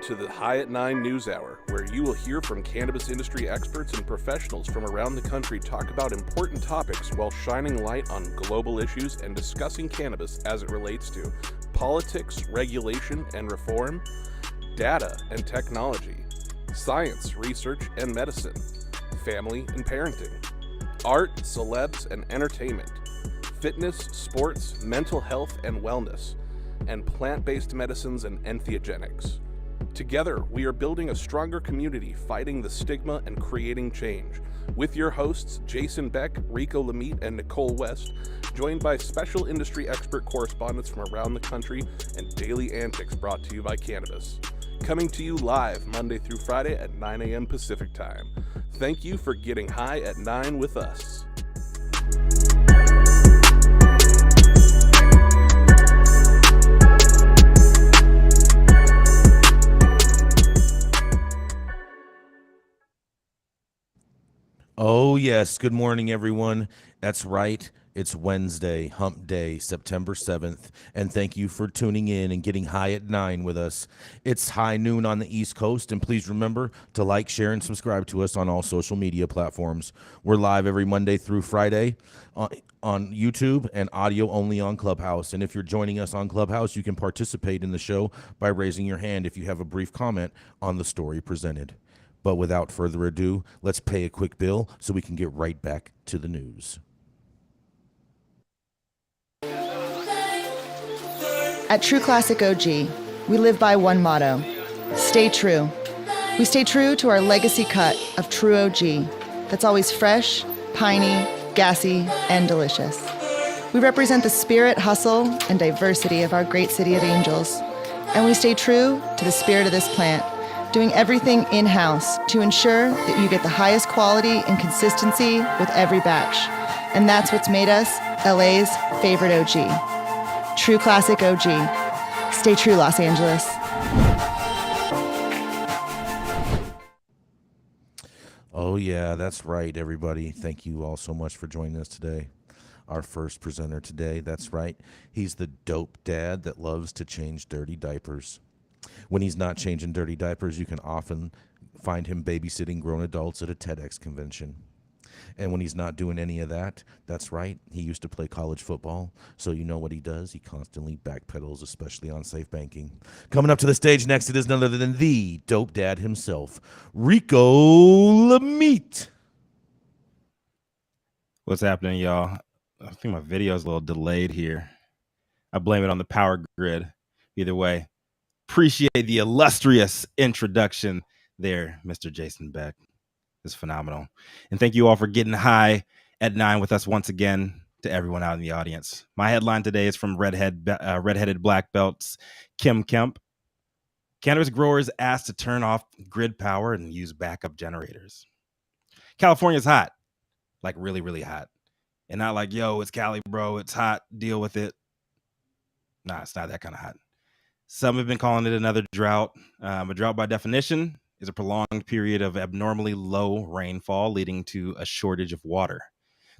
To the High at 9 News Hour, where you will hear from cannabis industry experts and professionals from around the country talk about important topics while shining light on global issues and discussing cannabis as it relates to politics, regulation and reform, data and technology, science, research and medicine, family and parenting, art, celebs and entertainment, fitness, sports, mental health and wellness, and plant-based medicines and entheogenics. Together, we are building a stronger community, fighting the stigma and creating change. With your hosts, Jason Beck, Rico Lamitte, and Nicole West, joined by special industry expert correspondents from around the country and daily antics brought to you by Cannabis. Coming to you live Monday through Friday at 9 a.m. Pacific Time. Thank you for getting high at 9 with us. Oh, yes. Good morning, everyone. That's right. It's Wednesday, Hump Day, September 7th. And thank you for tuning in and getting high at 9 with us. It's high noon on the East Coast. And please remember to like, share, and subscribe to us on all social media platforms. We're live every Monday through Friday on YouTube and audio only on Clubhouse. And if you're joining us on Clubhouse, you can participate in the show by raising your hand if you have a brief comment on the story presented. But without further ado, let's pay a quick bill so we can get right back to the news. At True Classic OG, we live by one motto: stay true. We stay true to our legacy cut of True OG that's always fresh, piney, gassy, and delicious. We represent the spirit, hustle, and diversity of our great city of Angels. And we stay true to the spirit of this plant, doing everything in-house to ensure that you get the highest quality and consistency with every batch. And that's what's made us LA's favorite OG. True Classic OG. Stay true, Los Angeles. Oh, yeah, that's right, everybody. Thank you all so much for joining us today. Our first presenter today, that's right. He's the dope dad that loves to change dirty diapers. When he's not changing dirty diapers, you can often find him babysitting grown adults at a TEDx convention. And when he's not doing any of that, that's right, he used to play college football. So you know what he does? He constantly backpedals, especially on safe banking. Coming up to the stage next, it is none other than the dope dad himself, Rico Lamitte. What's happening, y'all? I think my video is a little delayed here. I blame it on the power grid. Either way, appreciate the illustrious introduction there, Mr. Jason Beck. It's phenomenal. And thank you all for getting high at 9 with us once again, to everyone out in the audience. My headline today is from redheaded black belts Kim Kemp. Cannabis growers asked to turn off grid power and use backup generators. California's hot, like really, really hot. And not like, yo, it's Cali, bro, it's hot, deal with it. Nah, it's not that kind of hot. Some have been calling it another drought. A drought, by definition, is a prolonged period of abnormally low rainfall leading to a shortage of water.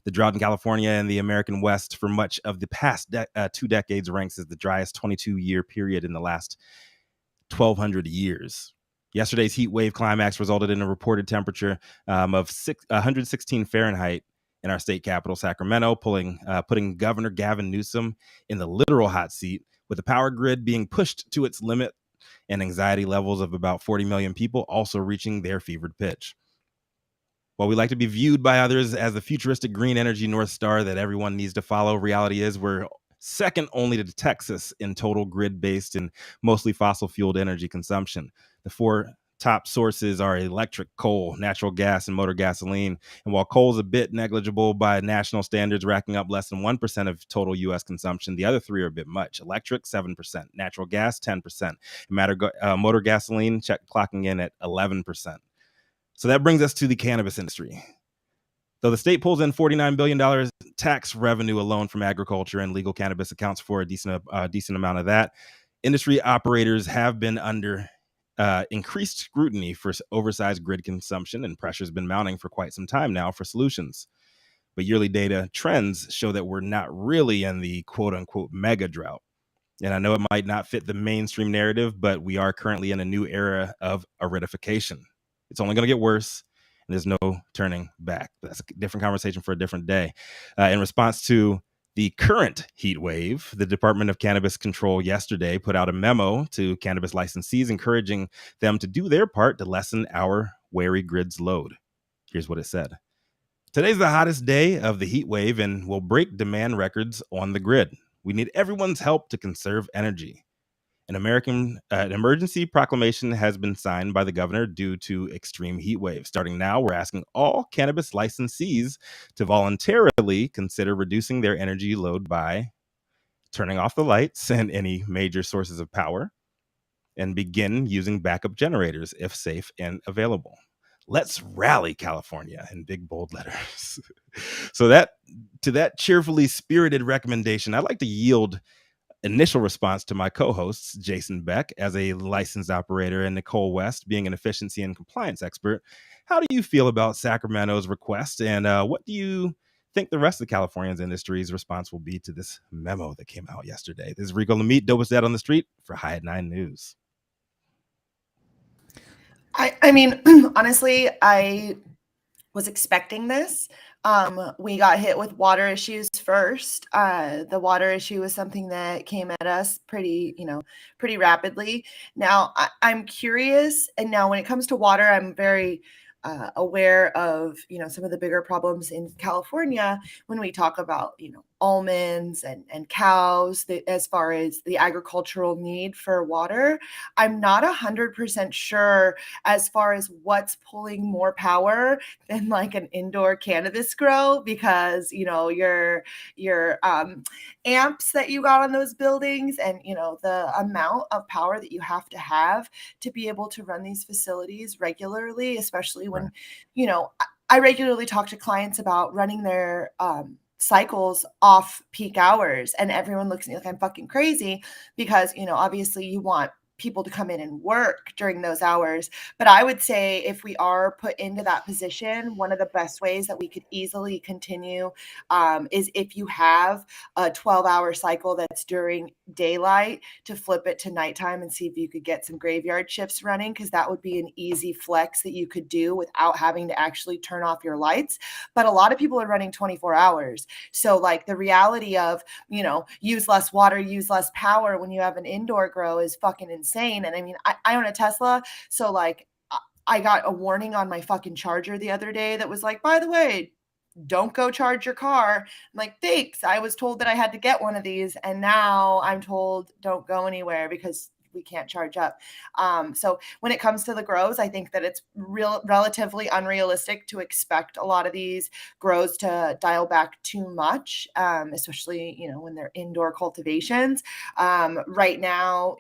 The drought in California and the American West for much of the past 2 decades ranks as the driest 22-year period in the last 1,200 years. Yesterday's heat wave climax resulted in a reported temperature of 116 Fahrenheit in our state capital, Sacramento, putting Governor Gavin Newsom in the literal hot seat, with the power grid being pushed to its limit and anxiety levels of about 40 million people also reaching their fevered pitch. While we like to be viewed by others as the futuristic green energy North Star that everyone needs to follow, reality is we're second only to Texas in total grid-based and mostly fossil-fueled energy consumption. The 4 top sources are electric, coal, natural gas, and motor gasoline. And while coal is a bit negligible by national standards, racking up less than 1% of total U.S. consumption, the other 3 are a bit much. Electric, 7%. Natural gas, 10%. Motor gasoline, clocking in at 11%. So that brings us to the cannabis industry. Though the state pulls in $49 billion tax revenue alone from agriculture, and legal cannabis accounts for a decent amount of that, industry operators have been under increased scrutiny for oversized grid consumption, and pressure has been mounting for quite some time now for solutions. But yearly data trends show that we're not really in the quote unquote mega drought. And I know it might not fit the mainstream narrative, but we are currently in a new era of aridification. It's only going to get worse, and there's no turning back. That's a different conversation for a different day. In response to the current heat wave, the Department of Cannabis Control yesterday put out a memo to cannabis licensees encouraging them to do their part to lessen our wary grid's load. Here's what it said. Today's the hottest day of the heat wave and will break demand records on the grid. We need everyone's help to conserve energy. An emergency proclamation has been signed by the governor due to extreme heat waves. Starting now, we're asking all cannabis licensees to voluntarily consider reducing their energy load by turning off the lights and any major sources of power and begin using backup generators if safe and available. Let's rally, California, in big bold letters. So to that cheerfully spirited recommendation, I'd like to yield initial response to my co-hosts, Jason Beck as a licensed operator and Nicole West being an efficiency and compliance expert. How do you feel about Sacramento's request, and what do you think the rest of California's industry's response will be to this memo that came out yesterday? This is Rico Lamitte, dopest dad on the street for High at 9 News. I mean, honestly, I was expecting this. We got hit with water issues first. The water issue was something that came at us pretty rapidly. Now I'm curious. And now when it comes to water, I'm very aware of, some of the bigger problems in California when we talk about, almonds and cows, as far as the agricultural need for water. I'm not 100% sure as far as what's pulling more power than like an indoor cannabis grow, because, your amps that you got on those buildings and, the amount of power that you have to be able to run these facilities regularly, especially when, I regularly talk to clients about running their cycles off peak hours, and everyone looks at me like I'm fucking crazy because, obviously you want people to come in and work during those hours. But I would say if we are put into that position, one of the best ways that we could easily continue is if you have a 12-hour cycle that's during daylight, to flip it to nighttime and see if you could get some graveyard shifts running, because that would be an easy flex that you could do without having to actually turn off your lights. But a lot of people are running 24 hours. So like the reality of, use less water, use less power when you have an indoor grow is fucking insane. And I mean, I own a Tesla. So like I got a warning on my fucking charger the other day that was like, by the way, don't go charge your car. I'm like, thanks. I was told that I had to get one of these, and now I'm told don't go anywhere because we can't charge up. So when it comes to the grows, I think that it's relatively unrealistic to expect a lot of these grows to dial back too much, especially, when they're indoor cultivations. Right now,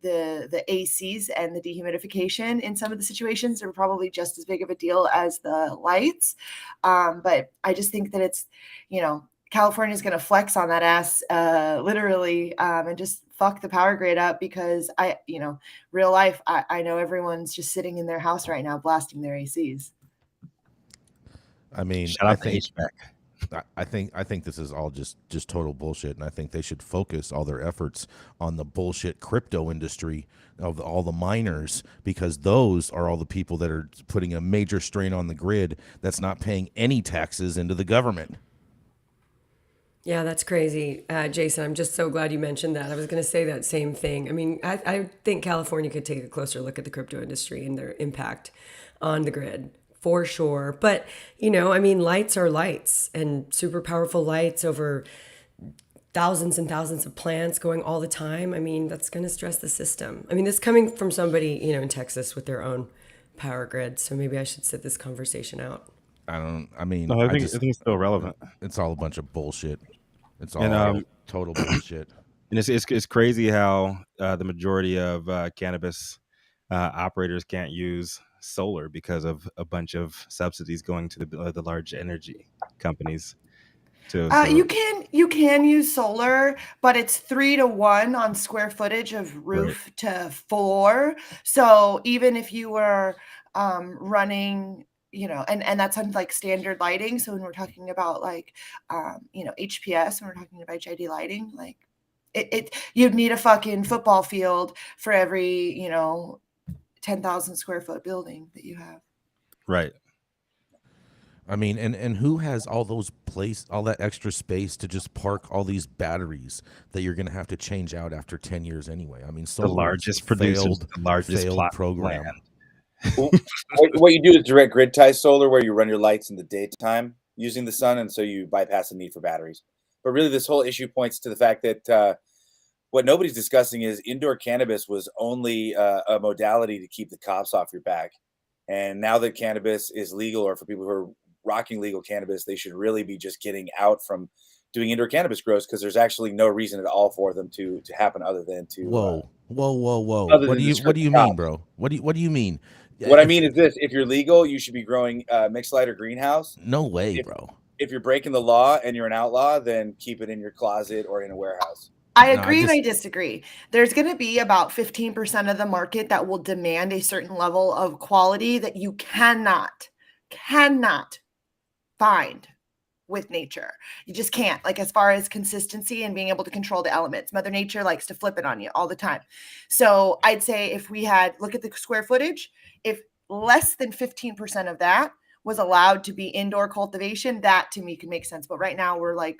the ACs and the dehumidification in some of the situations are probably just as big of a deal as the lights. But I just think that it's, California's going to flex on that ass, literally, and just fuck the power grid up, because real life, I know everyone's just sitting in their house right now blasting their ACs. I mean, Shout out to HVAC. I think this is all just total bullshit, and I think they should focus all their efforts on the bullshit crypto industry of all the miners, because those are all the people that are putting a major strain on the grid that's not paying any taxes into the government. Yeah, that's crazy. Jason, I'm just so glad you mentioned that. I was going to say that same thing. I mean, I think California could take a closer look at the crypto industry and their impact on the grid, for sure. But, lights are lights, and super powerful lights over thousands and thousands of plants going all the time. I mean, that's going to stress the system. I mean, this coming from somebody, in Texas with their own power grid. So maybe I should sit this conversation out. I think it's still relevant. It's all a bunch of bullshit. It's all total bullshit. And it's crazy how the majority of cannabis operators can't use solar because of a bunch of subsidies going to the large energy companies. You can use solar, but it's 3-to-1 on square footage of roof to floor. So even if you were running, and that's on like standard lighting. So when we're talking about like, HPS, when we're talking about HID lighting, like You'd need a fucking football field for every 10,000 square foot building that you have. Right. I mean, and who has all that extra space to just park all these batteries that you're going to have to change out after 10 years anyway? I mean, The largest producers, the largest failed plot of program. land. Well, what you do is direct grid tie solar, where you run your lights in the daytime using the sun, and so you bypass the need for batteries. But really, this whole issue points to the fact that what nobody's discussing is indoor cannabis was only a modality to keep the cops off your back. And now that cannabis is legal, or for people who are rocking legal cannabis, they should really be just getting out from doing indoor cannabis grows, because there's actually no reason at all for them to happen other than to Whoa. other What than do to you cops. mean, bro? What do you mean? What I mean is this: if you're legal, you should be growing mixed light or greenhouse. No way, If- bro. If you're breaking the law and you're an outlaw, then keep it in your closet or in a warehouse. I No, I agree and I just- disagree. There's going to be about 15% of the market that will demand a certain level of quality that you cannot find with nature. You just can't. Like, as far as consistency and being able to control the elements, Mother Nature likes to flip it on you all the time. So I'd say if we had, look at the square footage, if less than 15% of that was allowed to be indoor cultivation, that to me could make sense. But right now we're like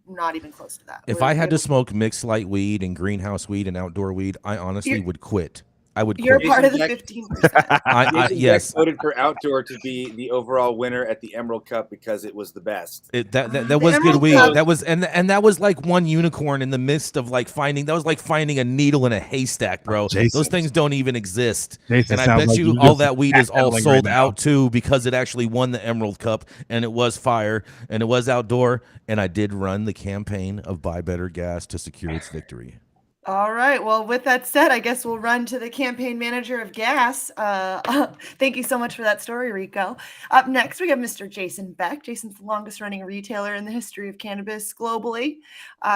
not even close to that. If We're- I had we're- to smoke mixed light weed and greenhouse weed and outdoor weed, I honestly You're- would quit. I would You're quit. part of the Jason 15%. Jason Yes. Beck voted for outdoor to be the overall winner at the Emerald Cup because it was the best. That The was good Emerald weed. Cup- That was and that was like one unicorn in the midst of like finding. That was like finding a needle in a haystack, bro. Jason. Those things don't even exist. Jason, And I sounds bet like you you're all just that weed is all backpedaling sold right now. out too, because it actually won the Emerald Cup and it was fire and it was outdoor. And I did run the campaign of Buy Better Gas to secure its victory. All right. Well, with that said, I guess we'll run to the campaign manager of gas. Thank you so much for that story, Rico. Up next, we have Mr. Jason Beck. Jason's the longest running retailer in the history of cannabis globally.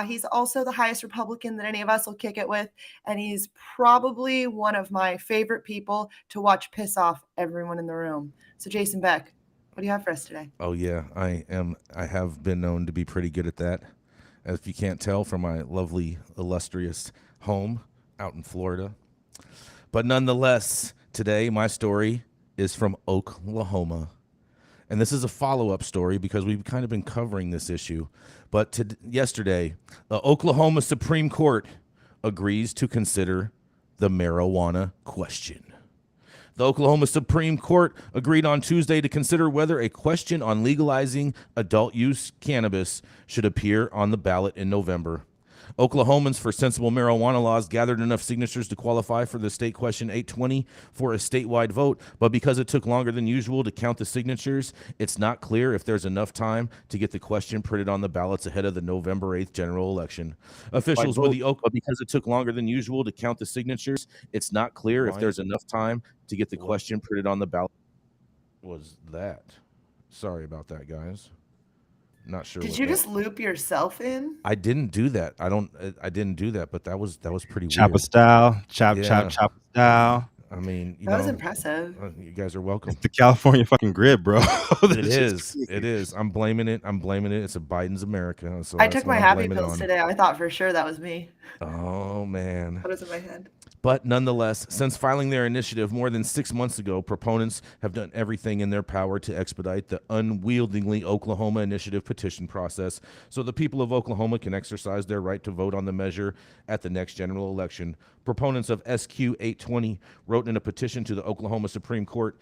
He's also the highest Republican that any of us will kick it with. And he's probably one of my favorite people to watch piss off everyone in the room. So, Jason Beck, what do you have for us today? Oh yeah, I have been known to be pretty good at that. As if you can't tell from my lovely, illustrious home out in Florida. But nonetheless, today my story is from Oklahoma. And this is a follow-up story because we've kind of been covering this issue. But yesterday, the Oklahoma Supreme Court agrees to consider the marijuana question. The Oklahoma Supreme Court agreed on Tuesday to consider whether a question on legalizing adult use cannabis should appear on the ballot in November. Oklahomans for Sensible Marijuana Laws gathered enough signatures to qualify for the state question 820 for a statewide vote, but because it took longer than usual to count the signatures, it's not clear if there's enough time to get the question printed on the ballots ahead of the November 8th general election. Officials with the but because it took longer than usual to count the signatures, it's not clear if there's enough time to get the question printed on the ballot. Was that? Sorry about that, guys. Not sure. Did what you that- just loop yourself in? I didn't do that. I didn't do that, but that was pretty Chopper weird. style, chop, Yeah. chop, chop style. I mean, you That was know, impressive. you guys are welcome. It's the California fucking grid, bro. It is. It is. I'm blaming it. It's a Biden's America. So I that's took what my I'm happy blaming it pills on. today. I thought for sure that was me. Oh man. What was in my head? But nonetheless, since filing their initiative more than 6 months ago, proponents have done everything in their power to expedite the unwieldingly Oklahoma initiative petition process so the people of Oklahoma can exercise their right to vote on the measure at the next general election. Proponents of SQ 820 wrote in a petition to the Oklahoma Supreme Court,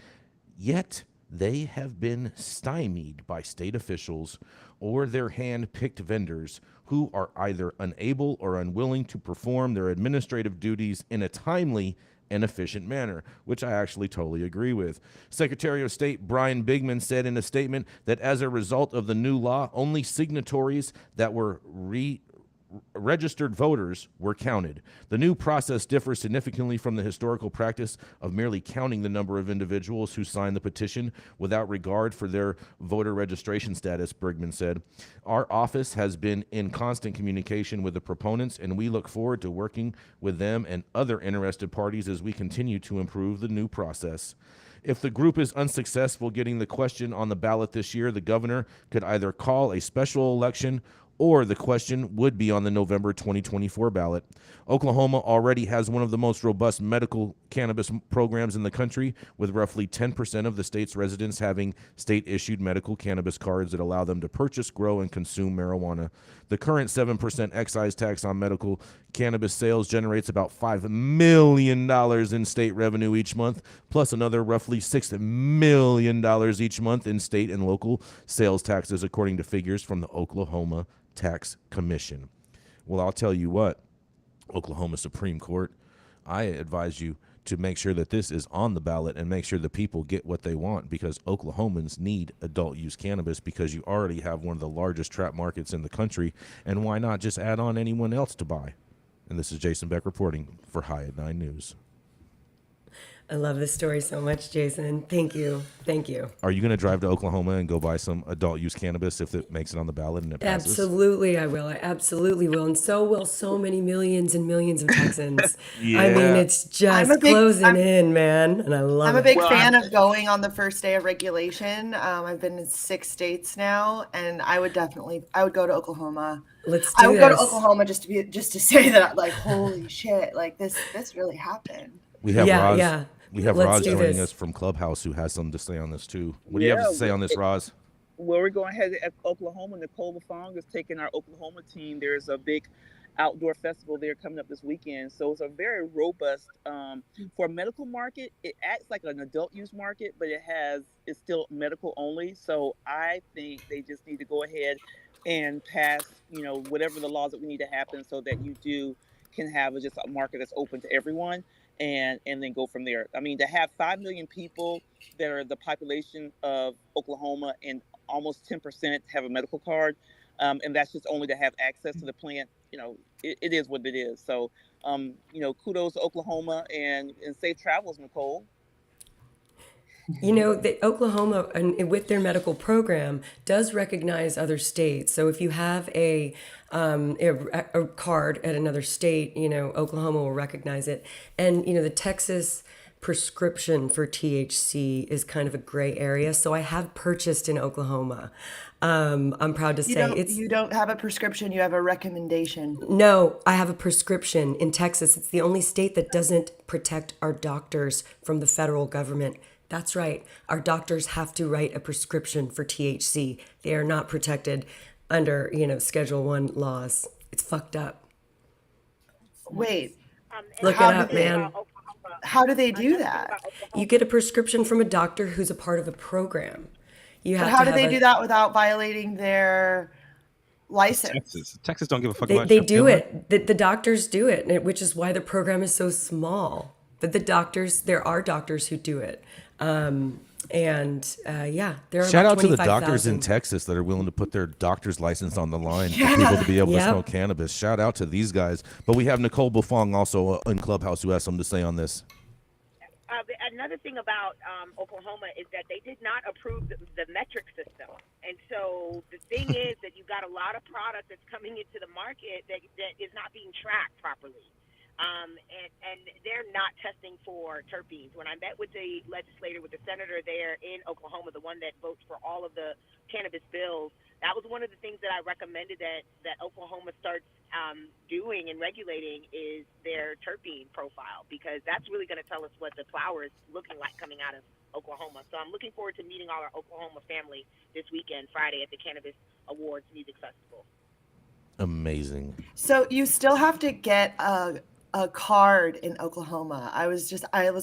yet they have been stymied by state officials or their hand-picked vendors who are either unable or unwilling to perform their administrative duties in a timely and efficient manner, which I actually totally agree with. Secretary of State Brian Bigman said in a statement that as a result of the new law, only signatories that were registered voters were counted. The new process differs significantly from the historical practice of merely counting the number of individuals who signed the petition without regard for their voter registration status, Bergman said. Our office has been in constant communication with the proponents, and we look forward to working with them and other interested parties as we continue to improve the new process. If the group is unsuccessful getting the question on the ballot this year, the governor could either call a special election or the question would be on the November 2024 ballot. Oklahoma already has one of the most robust medical cannabis programs in the country, with roughly 10% of the state's residents having state-issued medical cannabis cards that allow them to purchase, grow, and consume marijuana. The current 7% excise tax on medical cannabis sales generates about $5 million in state revenue each month, plus another roughly $6 million each month in state and local sales taxes, according to figures from the Oklahoma Tax Commission. Well, I'll tell you what, Oklahoma Supreme Court, I advise you to make sure that this is on the ballot and make sure the people get what they want, because Oklahomans need adult use cannabis, because you already have one of the largest trap markets in the country, and why not just add on anyone else to buy? And this is Jason Beck reporting for High at 9 News. I love this story so much, Jason. Thank you. Thank you. Are you going to drive to Oklahoma and go buy some adult use cannabis if it makes it on the ballot and it passes? Absolutely, I will. I absolutely will. And so will so many millions and millions of Texans. Yeah. I mean, it's just closing in, man. And I love it. I'm a big fan of going on the first day of regulation. I've been in 6 states now, and I would go to Oklahoma. Let's do I would this. go to Oklahoma just to say that, like, holy shit, like this really happened. We have Roz. Yeah. We have Let's Roz do joining this. us from Clubhouse, who has something to say on this too. What do you have to say on this, Roz? Well, we're going ahead at Oklahoma. Nicole Lafong is taking our Oklahoma team. There's a big outdoor festival there coming up this weekend. So it's a very robust, for a medical market, it acts like an adult use market, but it's still medical only. So I think they just need to go ahead and pass, whatever the laws that we need to happen so that you can have just a market that's open to everyone. And then go from there. I mean, to have 5 million people that are the population of Oklahoma and almost 10% have a medical card, and that's just only to have access to the plant, it is what it is. So, kudos to Oklahoma and safe travels, Nicole. Oklahoma, and with their medical program, does recognize other states. So if you have a card at another state, Oklahoma will recognize it. And, the Texas prescription for THC is kind of a gray area. So I have purchased in Oklahoma. I'm proud to say You don't have a prescription, you have a recommendation. No, I have a prescription in Texas. It's the only state that doesn't protect our doctors from the federal government. That's right. Our doctors have to write a prescription for THC. They are not protected under, Schedule 1 laws. It's fucked up. Wait. Look it up, man. How do they do that? You get a prescription from a doctor who's a part of a program. But how do they do that without violating their license? Texas don't give a fuck about They do it. The doctors do it, which is why the program is so small. But there are doctors who do it. There are Shout about out to the 25,000. doctors in Texas that are willing to put their doctor's license on the line for people to be able to Yep. smoke cannabis. Shout out to these guys. But we have Nicole Buffong also in Clubhouse who has something to say on this. Another thing about Oklahoma is that they did not approve the metric system. And so the thing is that you've got a lot of product that's coming into the market that is not being tracked properly. And they're not testing for terpenes. When I met with the legislator, with the senator there in Oklahoma, the one that votes for all of the cannabis bills, that was one of the things that I recommended that Oklahoma starts doing and regulating is their terpene profile, because that's really going to tell us what the flower is looking like coming out of Oklahoma. So I'm looking forward to meeting all our Oklahoma family this weekend, Friday, at the Cannabis Awards Music Festival. Amazing. So you still have to get a card in Oklahoma. I was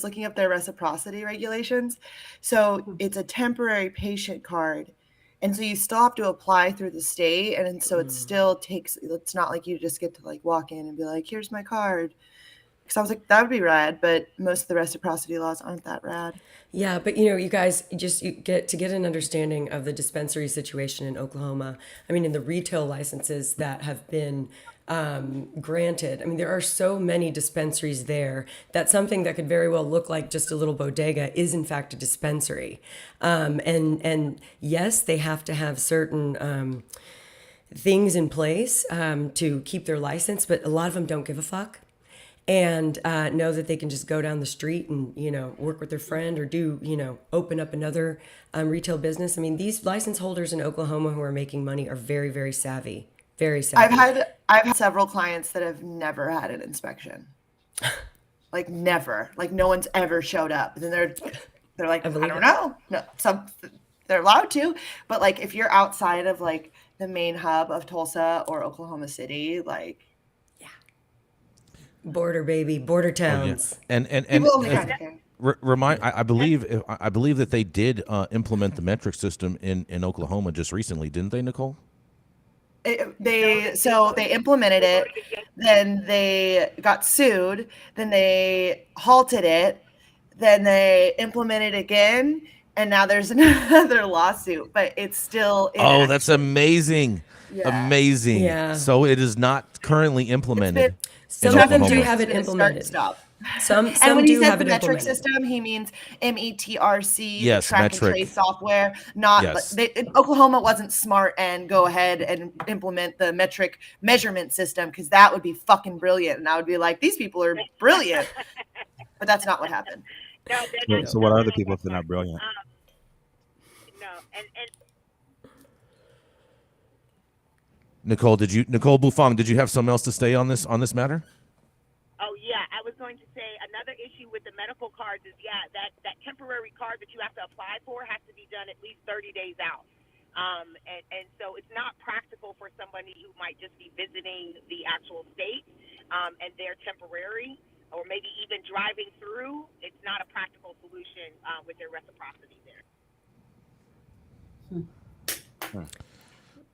looking up their reciprocity regulations. So it's a temporary patient card. And so you still have to apply through the state. And so it still takes, it's not like you just get to like walk in and be like, here's my card. Because I was like, that would be rad. But most of the reciprocity laws aren't that rad. Yeah, but you guys, you get an understanding of the dispensary situation in Oklahoma. I mean, in the retail licenses that have been granted. I mean, there are so many dispensaries there that something that could very well look like just a little bodega is in fact a dispensary. And yes, they have to have certain things in place to keep their license, but a lot of them don't give a fuck. And know that they can just go down the street and, work with their friend or open up another retail business. I mean, these license holders in Oklahoma who are making money are very, very savvy. Very savvy. I've had several clients that have never had an inspection. Like never. Like no one's ever showed up. And then they're like, I don't know. No, they're allowed to, but like if you're outside of like the main hub of Tulsa or Oklahoma City, like border baby, border towns. And remind, I believe that they did implement the metric system in Oklahoma just recently, didn't they, Nicole? They implemented it, then they got sued, then they halted it, then they implemented it again, and now there's another lawsuit, but it's still inactive. That's amazing. Yeah. Amazing. Yeah. So it is not currently implemented. Some of them do have it implemented. Some and when do he have says it metric implemented. system, he means METRC, yes, track metric. and trace software. Not Oklahoma wasn't smart and go ahead and implement the metric measurement system, because that would be fucking brilliant, and I would be like, these people are brilliant, but that's not what happened. No, so what are the people if they're not brilliant? Nicole Bufang, did you have something else to say on this matter? Oh yeah, I was going to say another issue with the medical cards is that temporary card that you have to apply for has to be done at least 30 days out. And so it's not practical for somebody who might just be visiting the actual state and they're temporary, or maybe even driving through. It's not a practical solution with their reciprocity there.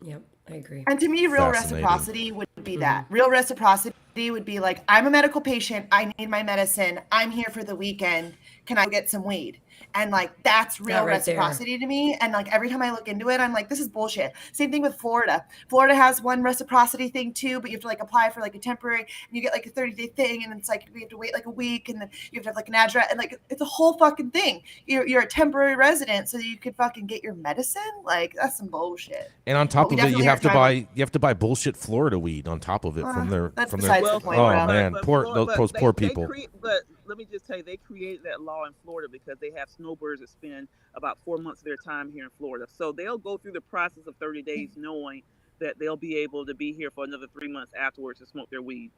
Yep, I agree. And to me, real reciprocity would be that. Real reciprocity would be like, I'm a medical patient. I need my medicine. I'm here for the weekend. Can I get some weed? And like, that's real reciprocity to me. And like, every time I look into it, I'm like, this is bullshit. Same thing with Florida. Florida has one reciprocity thing too, but you have to like apply for like a temporary, and you get like a 30-day thing. And it's like, we have to wait like a week, and then you have to have like an address, and like, it's a whole fucking thing. You're a temporary resident so you could fucking get your medicine. Like, that's some bullshit. And on top of it, you have to buy bullshit Florida weed on top of it from their. Oh man, those poor people. But let me just tell you, they created that law in Florida because they have snowbirds that spend about 4 months of their time here in Florida. So they'll go through the process of 30 days knowing that they'll be able to be here for another 3 months afterwards to smoke their weed.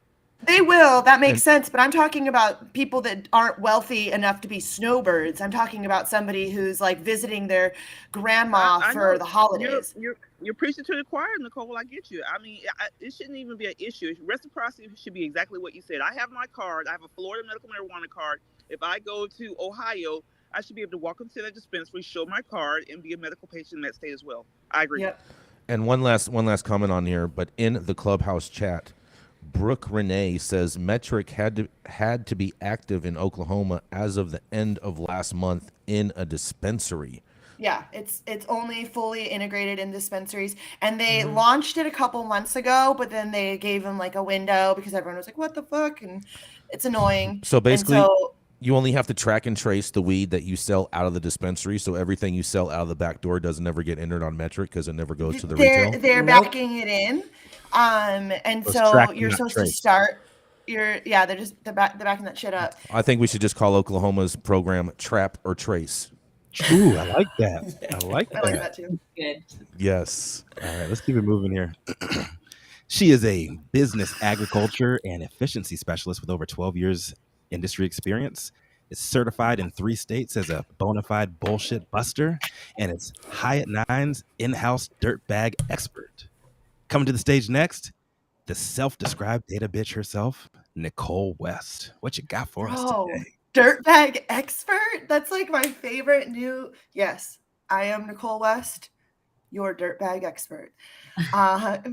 They will. That makes sense. But I'm talking about people that aren't wealthy enough to be snowbirds. I'm talking about somebody who's like visiting their grandma for the holidays. You're preaching to the choir, Nicole. I get you. I mean, it shouldn't even be an issue. Reciprocity should be exactly what you said. I have my card. I have a Florida medical marijuana card. If I go to Ohio, I should be able to walk into that dispensary, show my card, and be a medical patient in that state as well. I agree. Yep. And one last comment on here, but in the Clubhouse chat, Brooke Renee says metric had to be active in Oklahoma as of the end of last month in a dispensary. Yeah, it's only fully integrated in dispensaries, and they launched it a couple months ago, but then they gave them like a window because everyone was like, "What the fuck?" and it's annoying. So basically, you only have to track and trace the weed that you sell out of the dispensary. So everything you sell out of the back door doesn't ever get entered on metric because it never goes to the retail. They're backing it in, and so you're supposed to start. They're backing that shit up. I think we should just call Oklahoma's program "Trap or Trace." Ooh, I like that. I like that too. Good. Yes. All right, let's keep it moving here. She is a business, agriculture, and efficiency specialist with over 12 years industry experience. Is certified in 3 states as a bona fide bullshit buster, and is high at nines in-house dirtbag expert. Coming to the stage next, the self-described data bitch herself, Nicole West. What you got for us today? Dirtbag expert? That's like my favorite new. Yes, I am Nicole West, your dirtbag expert,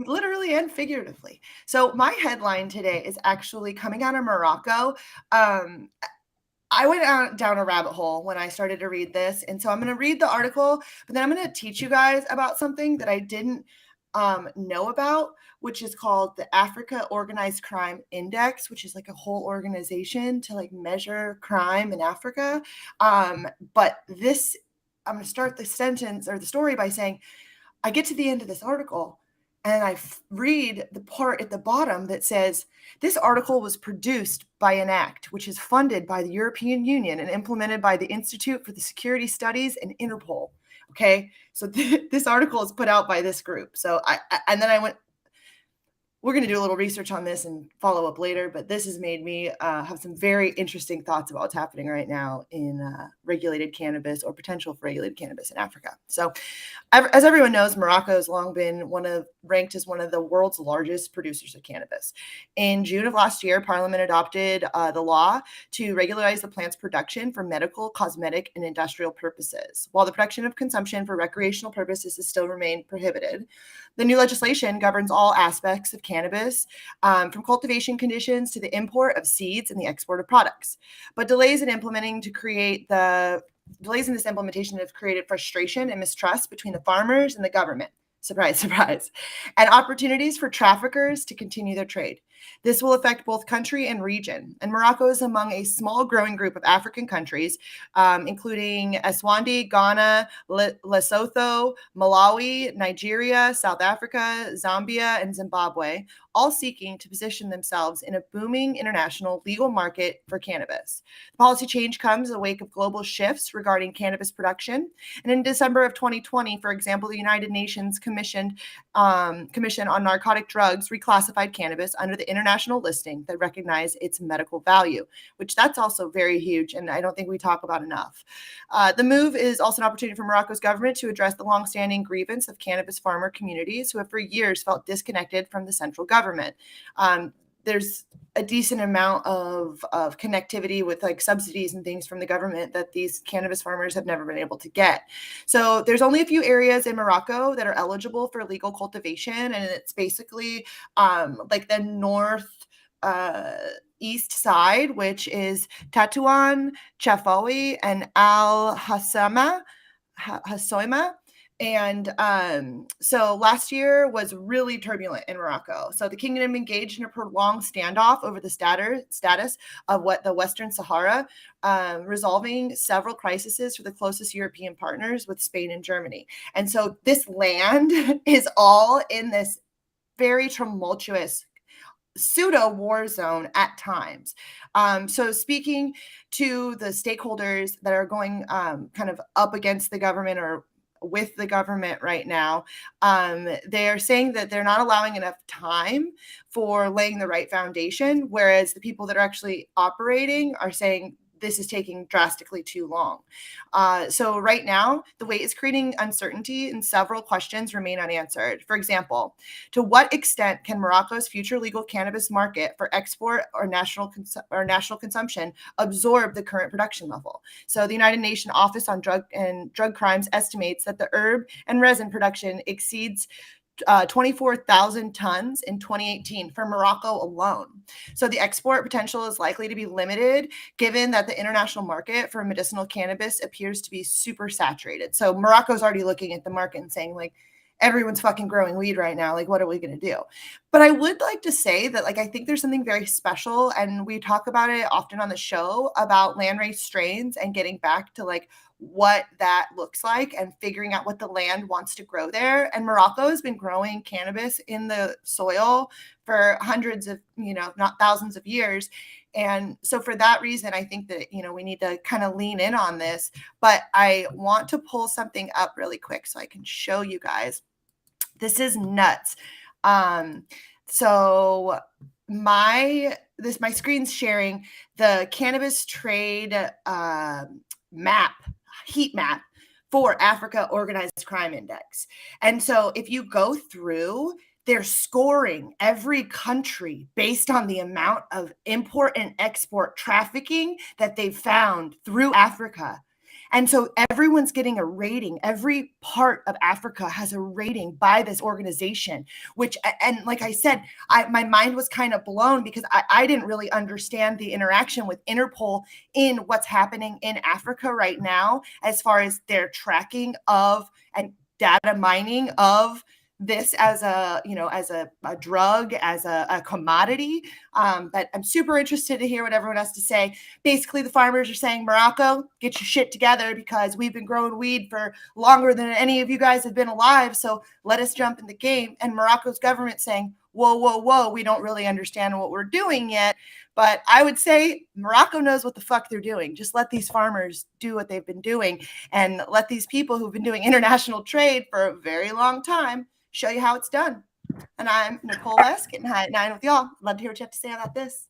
literally and figuratively. So my headline today is actually coming out of Morocco. I went down a rabbit hole when I started to read this, and so I'm going to read the article, but then I'm going to teach you guys about something that I didn't know about, which is called the Africa Organized Crime Index, which is like a whole organization to like measure crime in Africa. But this, I'm going to start the sentence or the story by saying, I get to the end of this article and I read the part at the bottom that says, this article was produced by ENACT, which is funded by the European Union and implemented by the Institute for the Security Studies and Interpol. Okay, so this article is put out by this group. So and then I went, we're going to do a little research on this and follow up later, but this has made me have some very interesting thoughts about what's happening right now in regulated cannabis or potential for regulated cannabis in Africa. So as everyone knows, Morocco has long been ranked as one of the world's largest producers of cannabis. In June of last year, Parliament adopted the law to regularize the plant's production for medical, cosmetic, and industrial purposes. While the production of consumption for recreational purposes has still remained prohibited, the new legislation governs all aspects of cannabis, from cultivation conditions to the import of seeds and the export of products. But delays in this implementation have created frustration and mistrust between the farmers and the government. Surprise, surprise. And opportunities for traffickers to continue their trade. This will affect both country and region. And Morocco is among a small growing group of African countries, including Eswatini, Ghana, Lesotho, Malawi, Nigeria, South Africa, Zambia, and Zimbabwe, all seeking to position themselves in a booming international legal market for cannabis. The policy change comes in the wake of global shifts regarding cannabis production. And in December of 2020, for example, the United Nations Commission on Narcotic Drugs reclassified cannabis under the international listing that recognized its medical value, which that's also very huge, and I don't think we talk about enough. The move is also an opportunity for Morocco's government to address the longstanding grievance of cannabis farmer communities who have for years felt disconnected from the central government. There's a decent amount of connectivity with like subsidies and things from the government that these cannabis farmers have never been able to get. So there's only a few areas in Morocco that are eligible for legal cultivation, and it's basically like the north east side, which is Tatouan, Chafawi, and Al Hassoima. And so last year was really turbulent in Morocco. So the kingdom engaged in a prolonged standoff over the status of what the Western Sahara, resolving several crises for the closest European partners with Spain and Germany. And so this land is all in this very tumultuous pseudo war zone at times. So speaking to the stakeholders that are going kind of up against the government or with the government right now, they're saying that they're not allowing enough time for laying the right foundation, whereas the people that are actually operating are saying this is taking drastically too long. So right now, the wait is creating uncertainty and several questions remain unanswered. For example, to what extent can Morocco's future legal cannabis market for export or national consumption absorb the current production level? So the United Nations Office on Drug Crimes estimates that the herb and resin production exceeds 24,000 tons in 2018 for Morocco alone. So the export potential is likely to be limited given that the international market for medicinal cannabis appears to be super saturated. So Morocco's already looking at the market and saying like, everyone's fucking growing weed right now. Like, what are we going to do? But I would like to say that, like, I think there's something very special, and we talk about it often on the show about landrace strains and getting back to like what that looks like and figuring out what the land wants to grow there. And Morocco has been growing cannabis in the soil for hundreds of, not thousands of years. And so for that reason, I think that, we need to kind of lean in on this. But I want to pull something up really quick so I can show you guys. This is nuts. So my screen's sharing the cannabis trade heat map for Africa Organized Crime Index. And so if you go through, they're scoring every country based on the amount of import and export trafficking that they've found through Africa. And so everyone's getting a rating. Every part of Africa has a rating by this organization, and like I said, my mind was kind of blown because I didn't really understand the interaction with Interpol in what's happening in Africa right now, as far as their tracking of and data mining of this as a drug, as a commodity. But I'm super interested to hear what everyone has to say. Basically, the farmers are saying, Morocco, get your shit together because we've been growing weed for longer than any of you guys have been alive. So let us jump in the game. And Morocco's government saying, whoa, we don't really understand what we're doing yet. But I would say Morocco knows what the fuck they're doing. Just let these farmers do what they've been doing and let these people who've been doing international trade for a very long time show you how it's done. And I'm Nicole West, getting high at 9 with y'all. Love to hear what you have to say about this.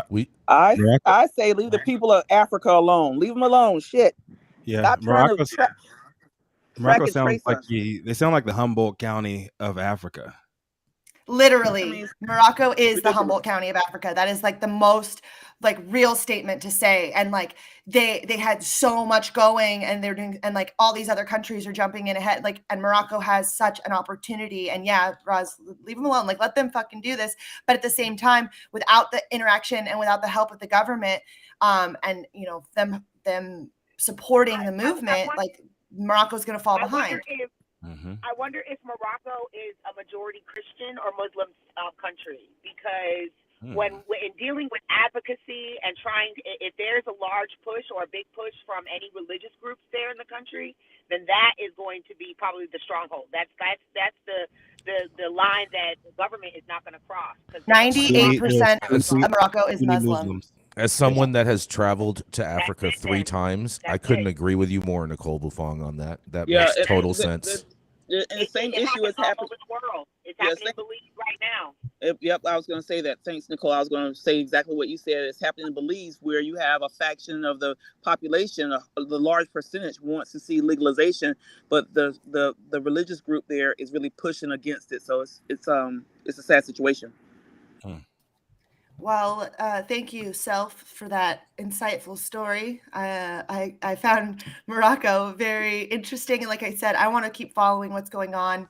We I Morocco, say leave the people of Africa alone. Leave them alone. Shit. yeah, Stop trying to track Morocco and sounds trace like us. they sound like the Humboldt County of Africa. Literally, I mean, Morocco is the ridiculous. Humboldt County of Africa. That is like the most like real statement to say. And like they had so much going, and they're doing, and like all these other countries are jumping in ahead. Like, and Morocco has such an opportunity. And yeah, Roz, leave them alone. Like, let them fucking do this. But at the same time, without the interaction and without the help of the government, and you know them supporting the movement, like Morocco's gonna fall behind. I wonder if Morocco is a majority Christian or Muslim country, because when in dealing with advocacy and trying, if there's a large push or a big push from any religious groups there in the country, then that is going to be probably the stronghold. That's the line that the government is not going to cross. 98% of Sunni- Morocco is Sunni Muslim. As someone that has traveled to Africa 3 times, I couldn't agree with you more, Nicole Buffong, on that. That makes total sense. And the same issue is happening. It's happening in Belize right now. Yep, I was going to say that. Thanks, Nicole. I was going to say exactly what you said. It's happening in Belize, where you have a faction of the population, the large percentage wants to see legalization, but the religious group there is really pushing against it. So it's a sad situation. Well, thank you, Self, for that insightful story. I found Morocco very interesting, and like I said, I want to keep following what's going on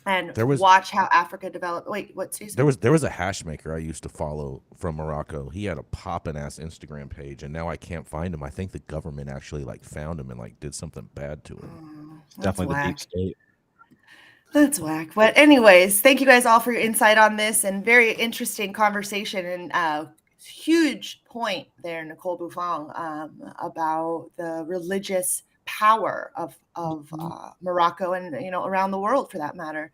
and watch how Africa developed. Wait, what's there was a hash maker I used to follow from Morocco. He had a poppin' ass Instagram page, and now I can't find him. I think the government actually like found him and like did something bad to him. Definitely the deep state. That's whack. But anyways, thank you guys all for your insight on this, and very interesting conversation, and huge point there, Nicole Buffong, about the religious power of Morocco and around the world for that matter.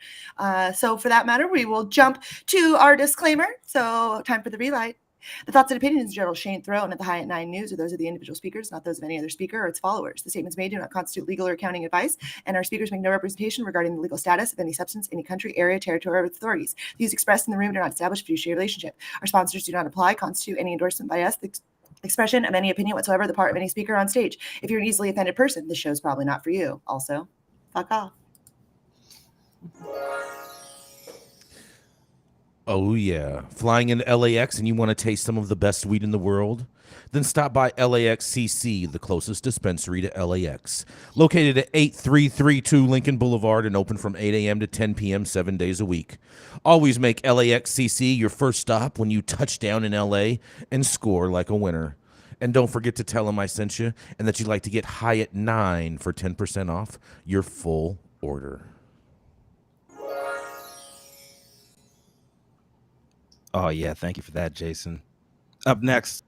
So for that matter, we will jump to our disclaimer. So time for the relight. The thoughts and opinions of General Shane Throne at the High at 9 News are those of the individual speakers, not those of any other speaker or its followers. The statements made do not constitute legal or accounting advice, and our speakers make no representation regarding the legal status of any substance, any country, area, territory, or authorities. The views expressed in the room do not establish a fiduciary relationship. Our sponsors do not apply, constitute any endorsement by us, the expression of any opinion whatsoever the part of any speaker on stage. If you're an easily offended person, this show is probably not for you. Also, fuck off. Oh, yeah. Flying into LAX and you want to taste some of the best weed in the world? Then stop by LAX CC, the closest dispensary to LAX. Located at 8332 Lincoln Boulevard and open from 8 a.m. to 10 p.m. 7 days a week. Always make LAX CC your first stop when you touch down in LA and score like a winner. And don't forget to tell them I sent you and that you'd like to get high at 9 for 10% off your full order. Oh, yeah. Thank you for that, Jason. Up next,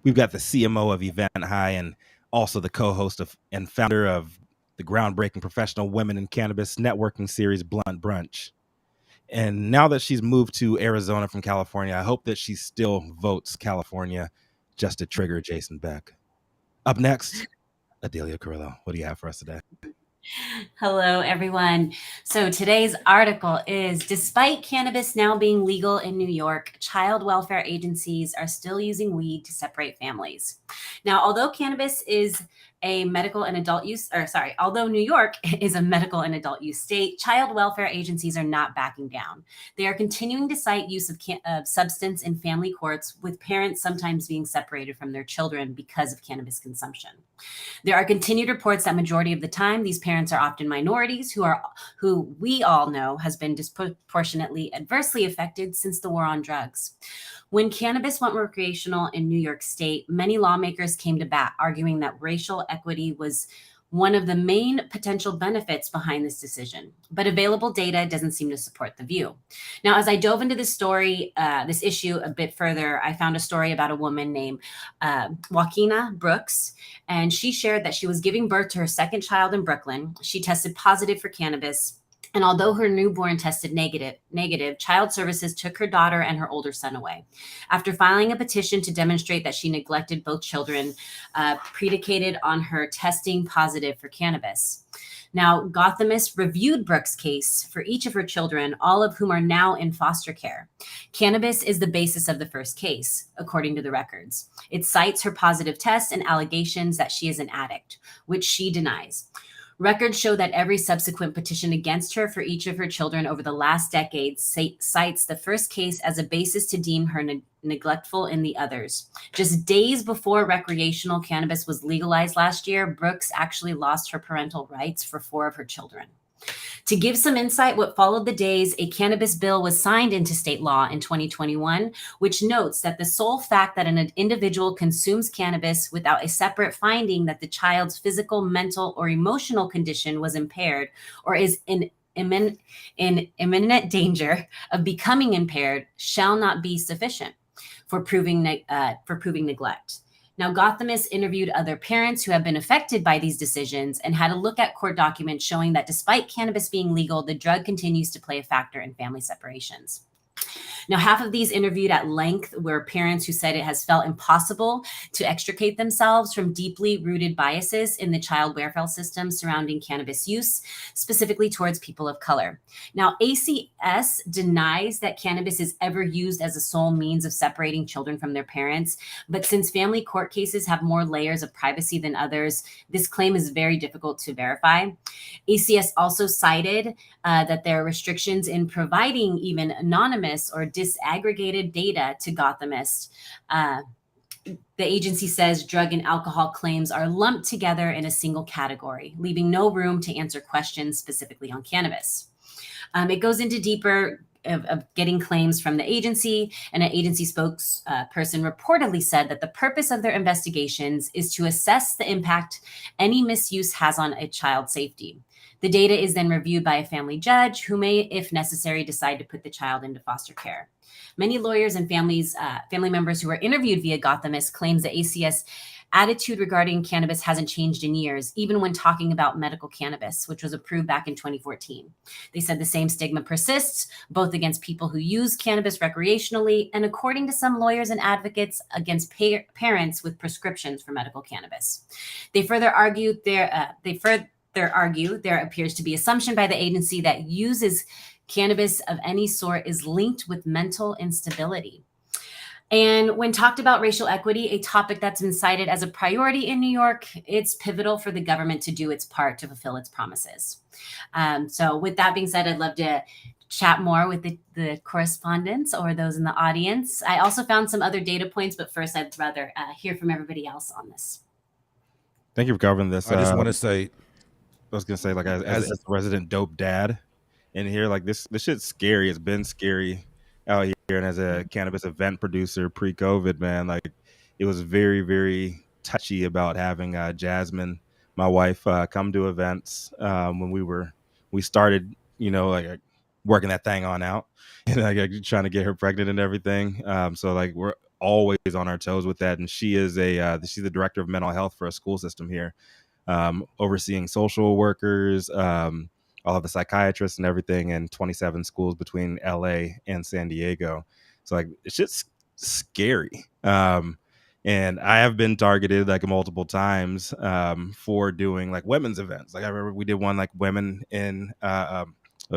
we've got the CMO of Event High and also the co-host of and founder of the groundbreaking professional women in cannabis networking series, Blunt Brunch. And now that she's moved to Arizona from California, I hope that she still votes California just to trigger Jason Beck. Up next, Adelia Carrillo. What do you have for us today? Hello, everyone. So today's article is, despite cannabis now being legal in New York, child welfare agencies are still using weed to separate families. Now, although cannabis is a medical and adult use, although New York is a medical and adult use state, child welfare agencies are not backing down. They are continuing to cite use of substance in family courts, with parents sometimes being separated from their children because of cannabis consumption. There are continued reports that majority of the time, these parents are often minorities who we all know has been disproportionately adversely affected since the war on drugs. When cannabis went recreational in New York State, many lawmakers came to bat, arguing that racial equity was one of the main potential benefits behind this decision. But available data doesn't seem to support the view. Now, as I dove into this story, this issue a bit further, I found a story about a woman named Joaquina Brooks, and she shared that she was giving birth to her second child in Brooklyn. She tested positive for cannabis, And although her newborn tested negative, Child Services took her daughter and her older son away. After filing a petition to demonstrate that she neglected both children, predicated on her testing positive for cannabis. Now, Gothamist reviewed Brooks' case for each of her children, all of whom are now in foster care. Cannabis is the basis of the first case, according to the records. It cites her positive tests and allegations that she is an addict, which she denies. Records show that every subsequent petition against her for each of her children over the last decade cites the first case as a basis to deem her neglectful in the others. Just days before recreational cannabis was legalized last year, Brooks actually lost her parental rights for 4 of her children. To give some insight, what followed the days, a cannabis bill was signed into state law in 2021, which notes that the sole fact that an individual consumes cannabis without a separate finding that the child's physical, mental, or emotional condition was impaired or is in imminent danger of becoming impaired shall not be sufficient for proving neglect. Now, Gothamist interviewed other parents who have been affected by these decisions and had a look at court documents showing that despite cannabis being legal, the drug continues to play a factor in family separations. Now, half of these interviewed at length were parents who said it has felt impossible to extricate themselves from deeply rooted biases in the child welfare system surrounding cannabis use, specifically towards people of color. Now, ACS denies that cannabis is ever used as a sole means of separating children from their parents, but since family court cases have more layers of privacy than others, this claim is very difficult to verify. ACS also cited that there are restrictions in providing even anonymous or disaggregated data to Gothamist. The agency says drug and alcohol claims are lumped together in a single category, leaving no room to answer questions specifically on cannabis. It goes into deeper of getting claims from the agency, and an agency spokesperson reportedly said that the purpose of their investigations is to assess the impact any misuse has on a child's safety. The data is then reviewed by a family judge who may, if necessary, decide to put the child into foster care. Many lawyers and family members who were interviewed via Gothamist claims the ACS attitude regarding cannabis hasn't changed in years, even when talking about medical cannabis, which was approved back in 2014. They said the same stigma persists, both against people who use cannabis recreationally and, according to some lawyers and advocates, against parents with prescriptions for medical cannabis. They further argue there appears to be assumption by the agency that uses cannabis of any sort is linked with mental instability. And when talked about racial equity, a topic that's been cited as a priority in New York, it's pivotal for the government to do its part to fulfill its promises. So with that being said, I'd love to chat more with the correspondents or those in the audience. I also found some other data points, but first I'd rather hear from everybody else on this. Thank you for covering this. I just want to say, I was gonna say, like, as a resident dope dad in here, like this shit's scary. It's been scary out here. And as a cannabis event producer pre-COVID, man, like it was very, very touchy about having Jasmine, my wife, come to events when we started, like working that thing on out and like trying to get her pregnant and everything. So like we're always on our toes with that. And she is she's the director of mental health for a school system here, overseeing social workers, all of the psychiatrists and everything in 27 schools between LA and San Diego. So like it's just scary. And I have been targeted like multiple times for doing like women's events. Like I remember we did one like women in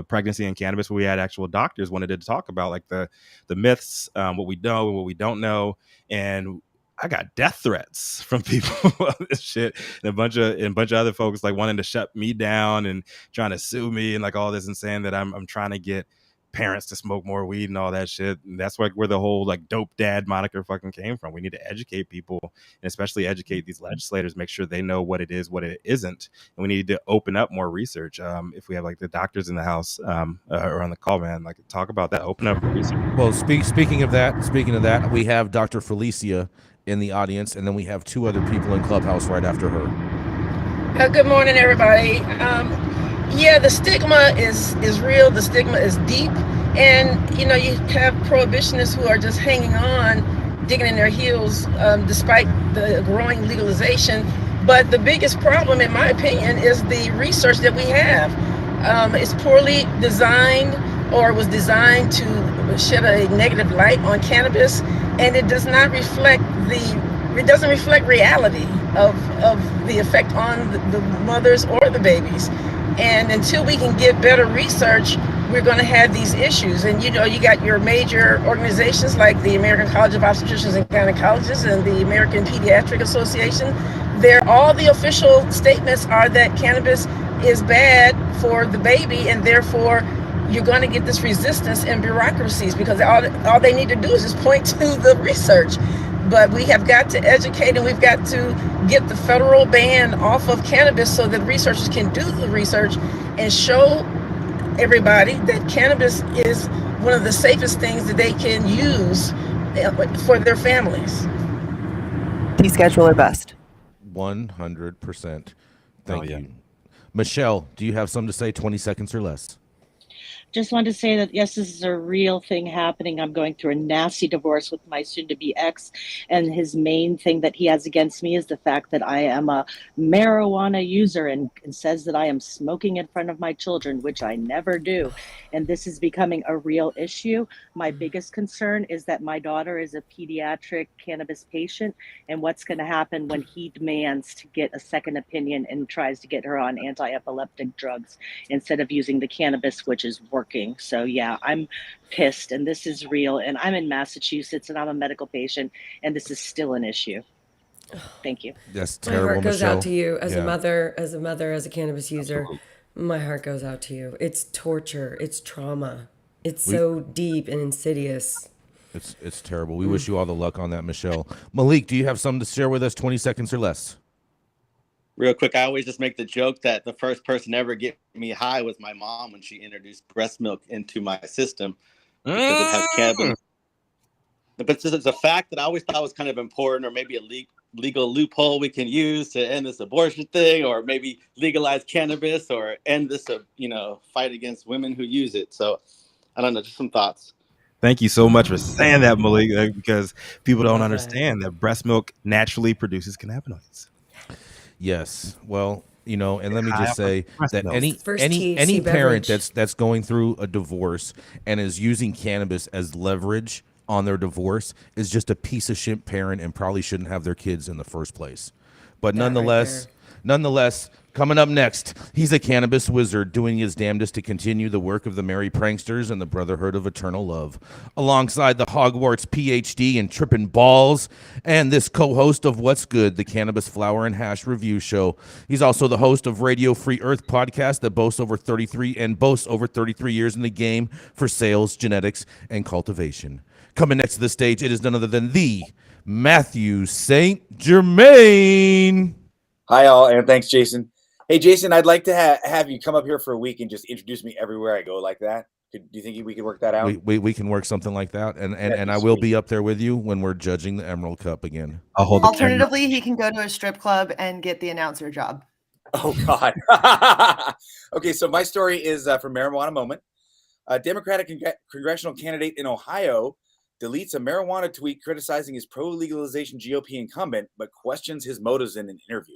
pregnancy and cannabis, where we had actual doctors wanted to talk about like the myths, what we know and what we don't know. And I got death threats from people on this shit, and a bunch of other folks like wanting to shut me down and trying to sue me and like all this and saying that I'm trying to get parents to smoke more weed and all that shit. And that's like where the whole like dope dad moniker fucking came from. We need to educate people, and especially educate these legislators, make sure they know what it is, what it isn't. And we need to open up more research. If we have like the doctors in the house or on the call, man, like talk about that, open up research. Well, speaking of that, we have Dr. Felicia in the audience, and then we have 2 other people in Clubhouse right after her. Good morning, everybody. Yeah, the stigma is real. The stigma is deep. And, you have prohibitionists who are just hanging on, digging in their heels, despite the growing legalization. But the biggest problem, in my opinion, is the research that we have. is poorly designed or was designed to shed a negative light on cannabis, and it does not reflect reality of the effect on the mothers or the babies. And until we can get better research, we're going to have these issues. And you got your major organizations like the American College of Obstetricians and Gynecologists and the American Pediatric Association. All the official statements are that cannabis is bad for the baby, and therefore you're going to get this resistance and bureaucracies, because all they need to do is just point to the research. But we have got to educate, and we've got to get the federal ban off of cannabis so that researchers can do the research and show everybody that cannabis is one of the safest things that they can use for their families. Deschedule or bust. 100%. Thank yeah. you. Michelle, do you have something to say? 20 seconds or less. Just wanted to say that, yes, this is a real thing happening. I'm going through a nasty divorce with my soon-to-be ex, and his main thing that he has against me is the fact that I am a marijuana user, and says that I am smoking in front of my children, which I never do. And this is becoming a real issue. My biggest concern is that my daughter is a pediatric cannabis patient, and what's going to happen when he demands to get a second opinion and tries to get her on anti-epileptic drugs instead of using the cannabis, which is working. So yeah, I'm pissed, and this is real, and I'm in Massachusetts, and I'm a medical patient, and this is still an issue. Thank you. That's My terrible, heart goes Michelle. out to you as Yeah. a mother, as a cannabis user. My heart goes out to you. It's torture. It's trauma. It's so deep and insidious. It's terrible. We wish you all the luck on that, Michelle. Malik, do you have something to share with us? 20 seconds or less. Real quick, I always just make the joke that the first person ever get me high was my mom when she introduced breast milk into my system because it has cannabis. But it's a fact that I always thought was kind of important, or maybe a legal loophole we can use to end this abortion thing, or maybe legalize cannabis, or end this, fight against women who use it. So I don't know, just some thoughts. Thank you so much for saying that, Malik, because people don't understand that breast milk naturally produces cannabinoids. Yes. Well, and let me just High say breast that milk. any First any THC parent beverage. that's going through a divorce and is using cannabis as leverage on their divorce is just a piece of shit parent and probably shouldn't have their kids in the first place. But That right nonetheless, coming up next, he's a cannabis wizard doing his damnedest to continue the work of the Merry Pranksters and the Brotherhood of Eternal Love, alongside the Hogwarts PhD and tripping balls, and this co-host of What's Good, the Cannabis Flower and Hash Review Show. He's also the host of Radio Free Earth podcast that boasts over 33 years in the game for sales, genetics, and cultivation. Coming next to the stage, it is none other than the Matthew St. Germain. Hi, all, and thanks, Jason. Hey, Jason, I'd like to have you come up here for a week and just introduce me everywhere I go like that. Do you think we could work that out? We can work something like that, and I will be up there with you when we're judging the Emerald Cup again. I'll hold the camera. Alternatively, he can go to a strip club and get the announcer job. Oh, God. Okay, so my story is from Marijuana Moment. A Democratic congressional candidate in Ohio deletes a marijuana tweet criticizing his pro-legalization GOP incumbent, but questions his motives in an interview.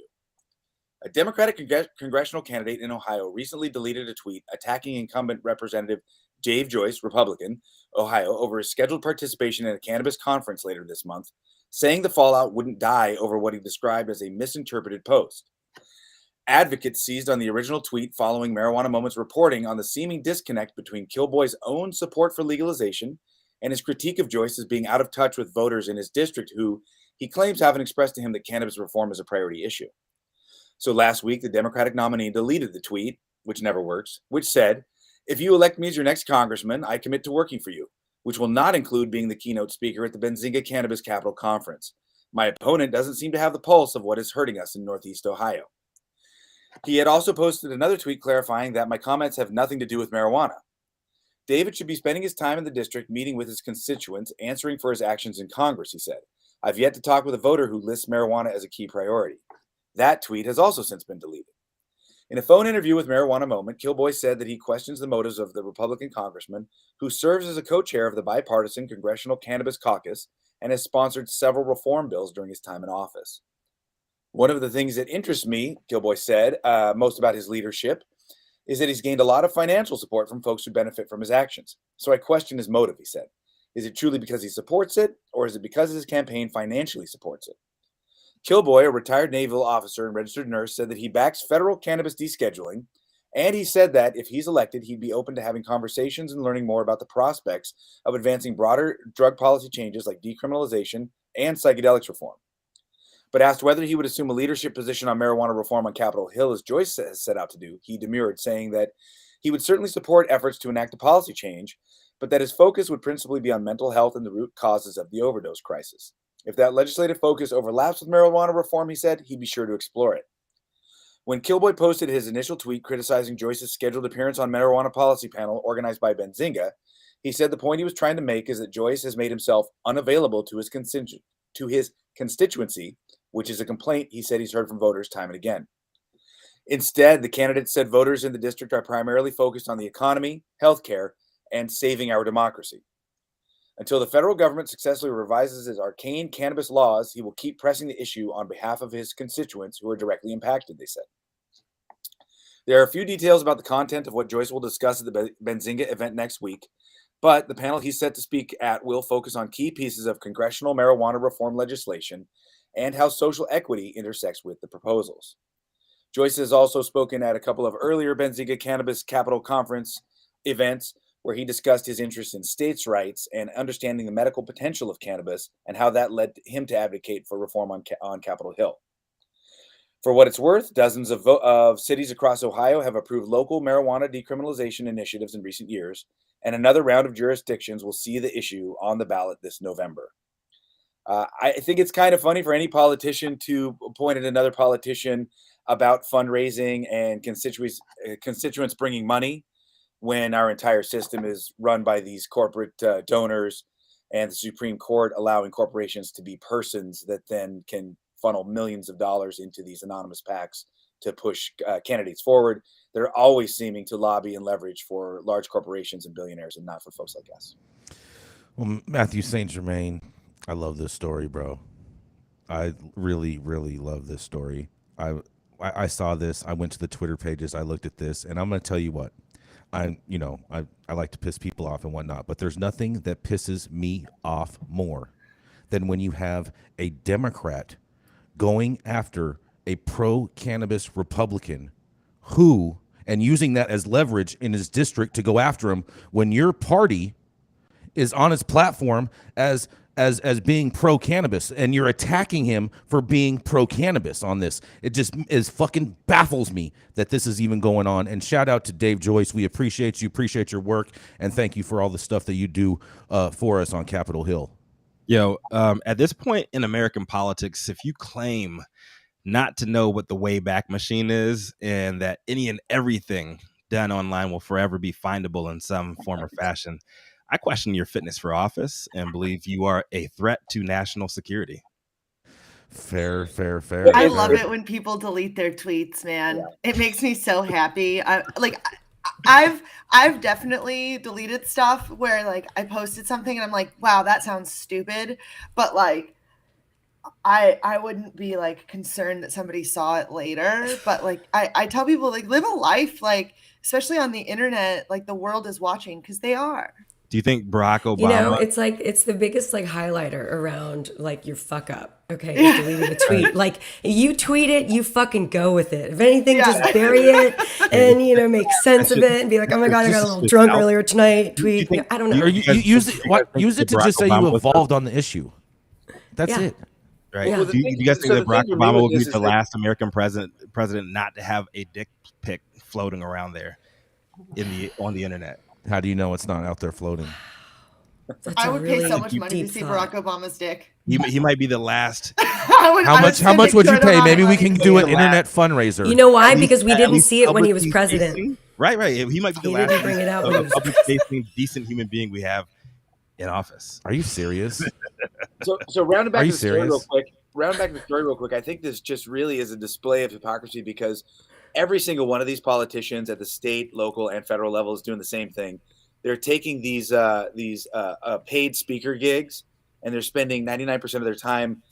A Democratic congressional candidate in Ohio recently deleted a tweet attacking incumbent Representative Dave Joyce, Republican, Ohio, over his scheduled participation in a cannabis conference later this month, saying the fallout wouldn't die over what he described as a misinterpreted post. Advocates seized on the original tweet following Marijuana Moment's reporting on the seeming disconnect between Kilboy's own support for legalization and his critique of Joyce as being out of touch with voters in his district who he claims haven't expressed to him that cannabis reform is a priority issue. So last week, the Democratic nominee deleted the tweet, which never works, which said, "If you elect me as your next congressman, I commit to working for you, which will not include being the keynote speaker at the Benzinga Cannabis Capital Conference. My opponent doesn't seem to have the pulse of what is hurting us in Northeast Ohio." He had also posted another tweet clarifying that my comments have nothing to do with marijuana. David should be spending his time in the district meeting with his constituents, answering for his actions in Congress, he said. I've yet to talk with a voter who lists marijuana as a key priority. That tweet has also since been deleted. In a phone interview with Marijuana Moment, Kilboy said that he questions the motives of the Republican congressman who serves as a co-chair of the bipartisan Congressional Cannabis Caucus and has sponsored several reform bills during his time in office. One of the things that interests me, Kilboy said, most about his leadership is that he's gained a lot of financial support from folks who benefit from his actions. So I question his motive, he said. Is it truly because he supports it, or is it because his campaign financially supports it? Kilboy, a retired naval officer and registered nurse, said that he backs federal cannabis descheduling, and he said that if he's elected, he'd be open to having conversations and learning more about the prospects of advancing broader drug policy changes like decriminalization and psychedelics reform. But asked whether he would assume a leadership position on marijuana reform on Capitol Hill, as Joyce has set out to do, he demurred, saying that he would certainly support efforts to enact a policy change, but that his focus would principally be on mental health and the root causes of the overdose crisis. If that legislative focus overlaps with marijuana reform, he said, he'd be sure to explore it. When Kilboy posted his initial tweet criticizing Joyce's scheduled appearance on marijuana policy panel organized by Benzinga, he said the point he was trying to make is that Joyce has made himself unavailable to his constituency, which is a complaint he said he's heard from voters time and again. Instead, the candidate said voters in the district are primarily focused on the economy, healthcare, and saving our democracy. Until the federal government successfully revises his arcane cannabis laws, he will keep pressing the issue on behalf of his constituents who are directly impacted, they said. There are a few details about the content of what Joyce will discuss at the Benzinga event next week, but the panel he's set to speak at will focus on key pieces of congressional marijuana reform legislation and how social equity intersects with the proposals. Joyce has also spoken at a couple of earlier Benzinga Cannabis Capital Conference events where he discussed his interest in states' rights and understanding the medical potential of cannabis and how that led him to advocate for reform on Capitol Hill. For what it's worth, dozens of cities across Ohio have approved local marijuana decriminalization initiatives in recent years, and another round of jurisdictions will see the issue on the ballot this November. I think it's kind of funny for any politician to point at another politician about fundraising and constituents bringing money when our entire system is run by these corporate donors and the Supreme Court allowing corporations to be persons that then can funnel millions of dollars into these anonymous PACs to push candidates forward. They're always seeming to lobby and leverage for large corporations and billionaires and not for folks like us. Well, Matthew St. Germain, I love this story, bro. I really, really love this story. I saw this. I went to the Twitter pages. I looked at this, and I'm going to tell you what. I like to piss people off and whatnot, but there's nothing that pisses me off more than when you have a Democrat going after a pro-cannabis Republican who, and using that as leverage in his district to go after him when your party is on his platform as being pro-cannabis, and you're attacking him for being pro-cannabis on this. It just fucking baffles me that this is even going on. And shout out to Dave Joyce. We appreciate you, appreciate your work, and thank you for all the stuff that you do for us on Capitol Hill. Yo, at this point in American politics, if you claim not to know what the Wayback Machine is and that any and everything done online will forever be findable in some form or fashion, I question your fitness for office and believe you are a threat to national security. Fair. I love it when people delete their tweets, man. It makes me so happy. I've definitely deleted stuff where like I posted something and I'm like, wow, that sounds stupid. But like I wouldn't be like concerned that somebody saw it later. But like I tell people like live a life, like especially on the internet, like the world is watching because they are. Do you think Barack Obama? You know, it's like it's the biggest like highlighter around like your fuck up. Okay, deleting a tweet. Like you tweet it, you fucking go with it. If anything, just bury it and make sense of it and be like, oh my god, I got a little drunk earlier tonight. Tweet. I don't know. You use it to just say you evolved on the issue. That's it. Right? Yeah. Do you guys think that Barack Obama will be the last American president not to have a dick pic floating around there on the internet? How do you know it's not out there floating? I would pay so much money to see Barack Obama's dick. He might be the last. How much would you pay? Maybe we can do an internet fundraiser. You know why? Because we didn't see it when he was president. Right. He might be the last didn't bring it out public-facing, decent human being we have in office. Are you serious? So rounding back Are you to the story serious? real quick. I think this just really is a display of hypocrisy because every single one of these politicians at the state, local, and federal level is doing the same thing. They're taking these paid speaker gigs and they're spending 99% of their time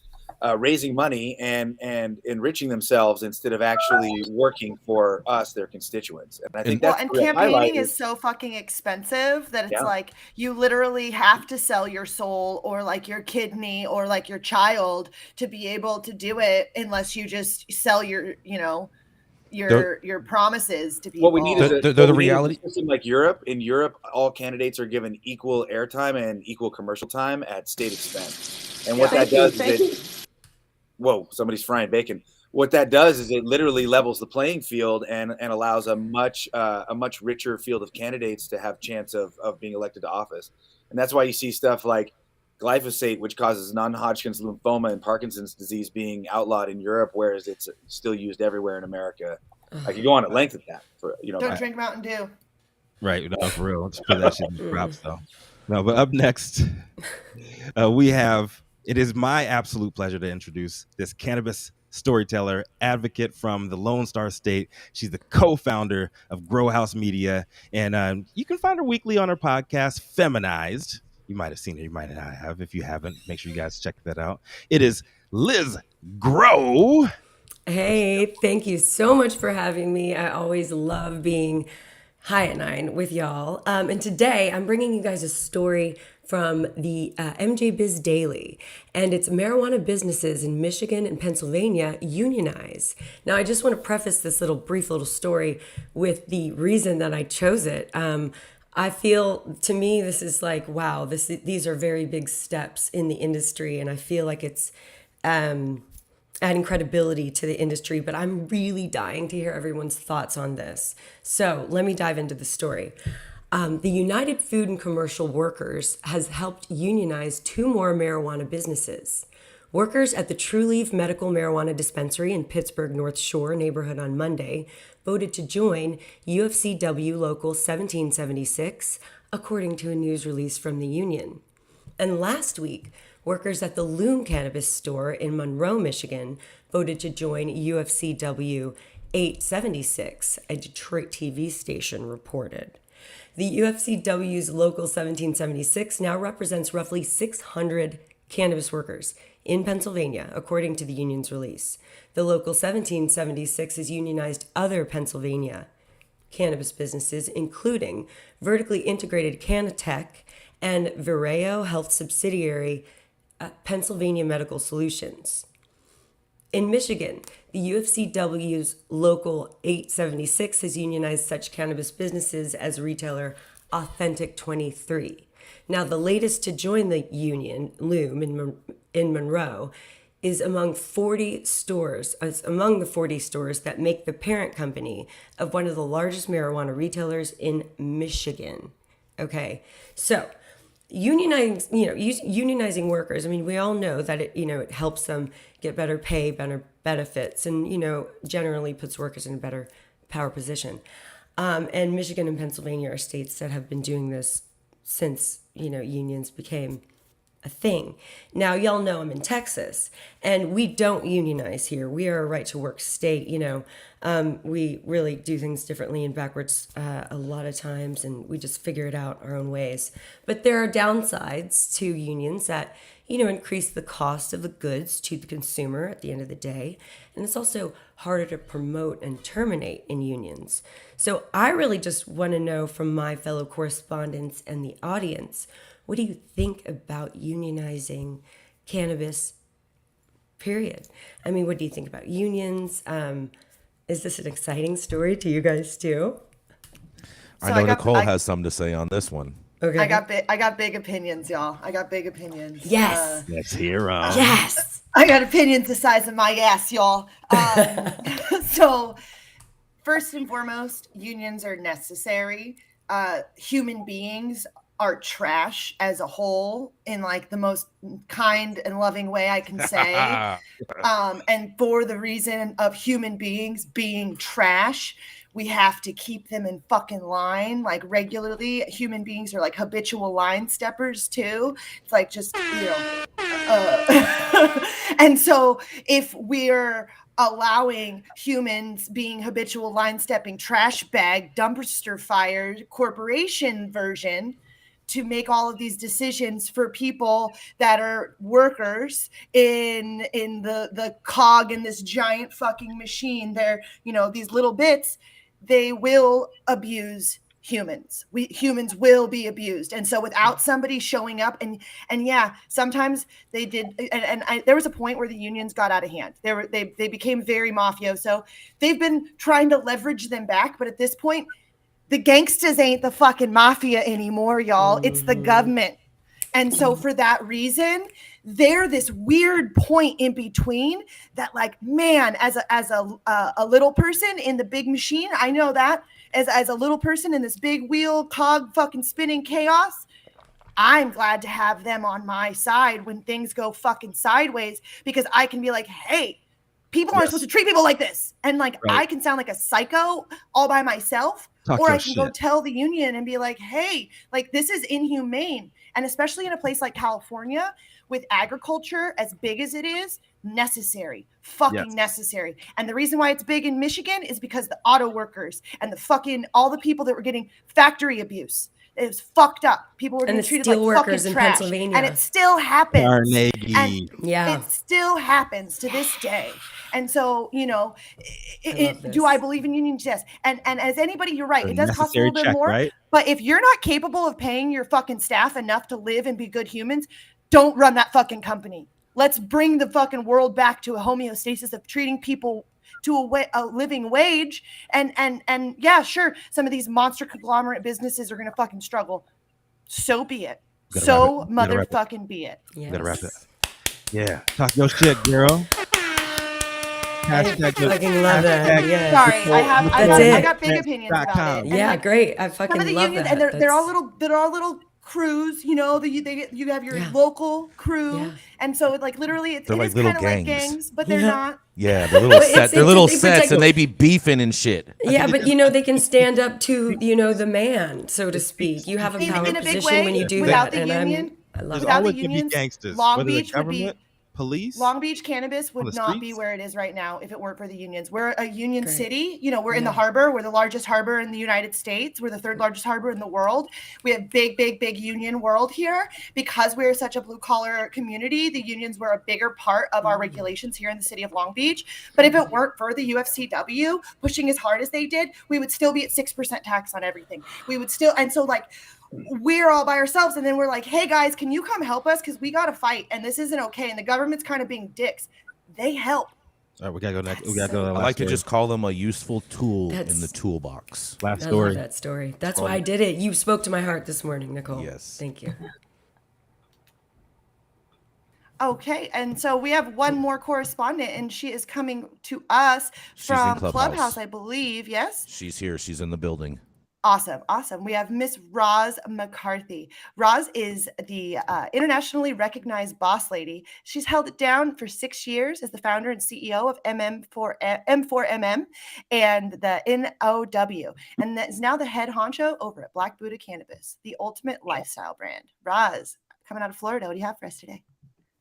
raising money and enriching themselves instead of actually working for us, their constituents. And I think Well, that's and the real highlight campaigning is so fucking expensive that it's Yeah. like you literally have to sell your soul or like your kidney or like your child to be able to do it, unless you just sell your, you know, your promises to people. What we need is The reality. a system like Europe. In Europe, all candidates are given equal airtime and equal commercial time at state expense. And what that does is whoa, somebody's frying bacon. What that does is it literally levels the playing field and allows a much richer field of candidates to have chance of being elected to office. And that's why you see stuff like glyphosate, which causes non-Hodgkin's lymphoma and Parkinson's disease, being outlawed in Europe, whereas it's still used everywhere in America. I could go on at length with that. For Don't drink Mountain Dew. Right, no, for real. Let's put that shit in the props, though. No, but up next, we have. It is my absolute pleasure to introduce this cannabis storyteller, advocate from the Lone Star State. She's the co-founder of Grow House Media, and you can find her weekly on her podcast, Feminized. You might have seen it, you might not have. If you haven't, make sure you guys check that out. It is Liz Grow. Hey, thank you so much for having me. I always love being high at 9 with y'all. And today I'm bringing you guys a story from the MJ Biz Daily, and it's marijuana businesses in Michigan and Pennsylvania unionize. Now, I just want to preface this brief little story with the reason that I chose it. I feel, to me, this is like, wow, these are very big steps in the industry, and I feel like it's adding credibility to the industry, but I'm really dying to hear everyone's thoughts on this. So let me dive into the story. The United Food and Commercial Workers has helped unionize 2 more marijuana businesses. Workers at the True Leaf Medical Marijuana Dispensary in Pittsburgh North Shore neighborhood on Monday voted to join UFCW Local 1776, according to a news release from the union. And last week, workers at the Loom Cannabis store in Monroe, Michigan, voted to join UFCW 876, a Detroit TV station reported. The UFCW's Local 1776 now represents roughly 600 cannabis workers in Pennsylvania, according to the union's release. The Local 1776 has unionized other Pennsylvania cannabis businesses, including vertically integrated Canatech and Vireo Health subsidiary Pennsylvania Medical Solutions. In Michigan, the UFCW's Local 876 has unionized such cannabis businesses as retailer Authentic 23. Now, the latest to join the union, Loom in Monroe, is among the 40 stores that make the parent company of one of the largest marijuana retailers in Michigan. Okay, so unionizing workers, I mean, we all know that it helps them get better pay, better benefits, and generally puts workers in a better power position. And Michigan and Pennsylvania are states that have been doing this since unions became a thing. Now, y'all know I'm in Texas, and we don't unionize here. We are a right to work state. We really do things differently and backwards a lot of times, and we just figure it out our own ways. But there are downsides to unions that increase the cost of the goods to the consumer at the end of the day, and it's also harder to promote and terminate in unions. So I really just want to know from my fellow correspondents and the audience, what do you think about unionizing cannabis, period? I mean, what do you think about unions? Is this an exciting story to you guys too? I know Nicole has something to say on this one. Okay. I got big opinions, y'all. I got big opinions. Yes. Let's hear 'em. Yes. I got opinions the size of my ass, y'all. So, first and foremost, unions are necessary. Human beings are trash as a whole in like the most kind and loving way I can say. And for the reason of human beings being trash, we have to keep them in fucking line like regularly. Human beings are like habitual line steppers too. It's like just, and so if we're allowing humans being habitual line stepping trash bag dumpster fire corporation version to make all of these decisions for people that are workers in the cog in this giant fucking machine. They're, you know, these little bits, they will abuse humans. Humans will be abused. And so without somebody showing up, and yeah, sometimes they did, and there was a point where the unions got out of hand. They became very mafioso. They've been trying to leverage them back, but at this point, the gangsters ain't the fucking mafia anymore, y'all. It's the government. And so for that reason, they're this weird point in between that, like, man, as a little person in the big machine, I know that as a little person in this big wheel cog fucking spinning chaos, I'm glad to have them on my side when things go fucking sideways, because I can be like, hey, people aren't supposed to treat people like this. And like, I can sound like a psycho all by myself, or I can go tell the union and be like, hey, like, this is inhumane. And especially in a place like California with agriculture as big as it is, necessary, necessary. And the reason why it's big in Michigan is because the auto workers and the fucking, all the people that were getting factory abuse, it was fucked up. People were getting treated like fucking trash. And it still happens. Carnegie. And it still happens to this day. And so, you know, do I believe in unions? Yes. And as anybody, you're right. It does cost a little bit more. Right? But if you're not capable of paying your fucking staff enough to live and be good humans, don't run that fucking company. Let's bring the fucking world back to a homeostasis of treating people to a living wage. And yeah, sure, some of these monster conglomerate businesses are going to fucking struggle. So be it. So motherfucking be it. Yes. Gotta wrap it. Yeah. Talk your shit, girl. I fucking love that. Yeah. Sorry, I got big opinions about it. Yeah, great. I fucking love unions, that. And they're all little crews, you know, you have your local crew, and so like literally it's like kind of like gangs, but they're not. Yeah, they're little sets. They're little sets, and they be beefing and shit. Yeah, but you know they can stand up to, you know, the man, so to speak. You have a power position when you do without that, the union, I love without it. the unions, gangsters, Long Beach would be. Police? Long Beach cannabis would not be where it is right now if it weren't for the unions. We're a union city. You know, we're in the harbor. We're the largest harbor in the United States. We're the third largest harbor in the world. We have big union world here. Because we're such a blue collar community, the unions were a bigger part of our regulations here in the city of Long Beach. But if it weren't for the UFCW pushing as hard as they did, we would still be at 6% tax on everything. We would still, and so like, we're all by ourselves, and then we're like, hey guys, can you come help us, because we got to fight and this isn't okay, and the government's kind of being dicks. They help. All right, we gotta go next. We gotta go to the last I like story. to just call them a useful tool in the toolbox. Last I story. love that story. That's why I did it. You spoke to my heart this morning, Nicole. Yes. Thank you. Okay, and so we have one more correspondent, and she is coming to us from Clubhouse, I believe. Yes? She's here. She's in the building. Awesome. We have Miss Roz McCarthy. Roz is the internationally recognized boss lady. She's held it down for 6 years as the founder and CEO of M4MM and the NOW, and that is now the head honcho over at Black Buddha Cannabis, the ultimate lifestyle brand. Roz, coming out of Florida, what do you have for us today?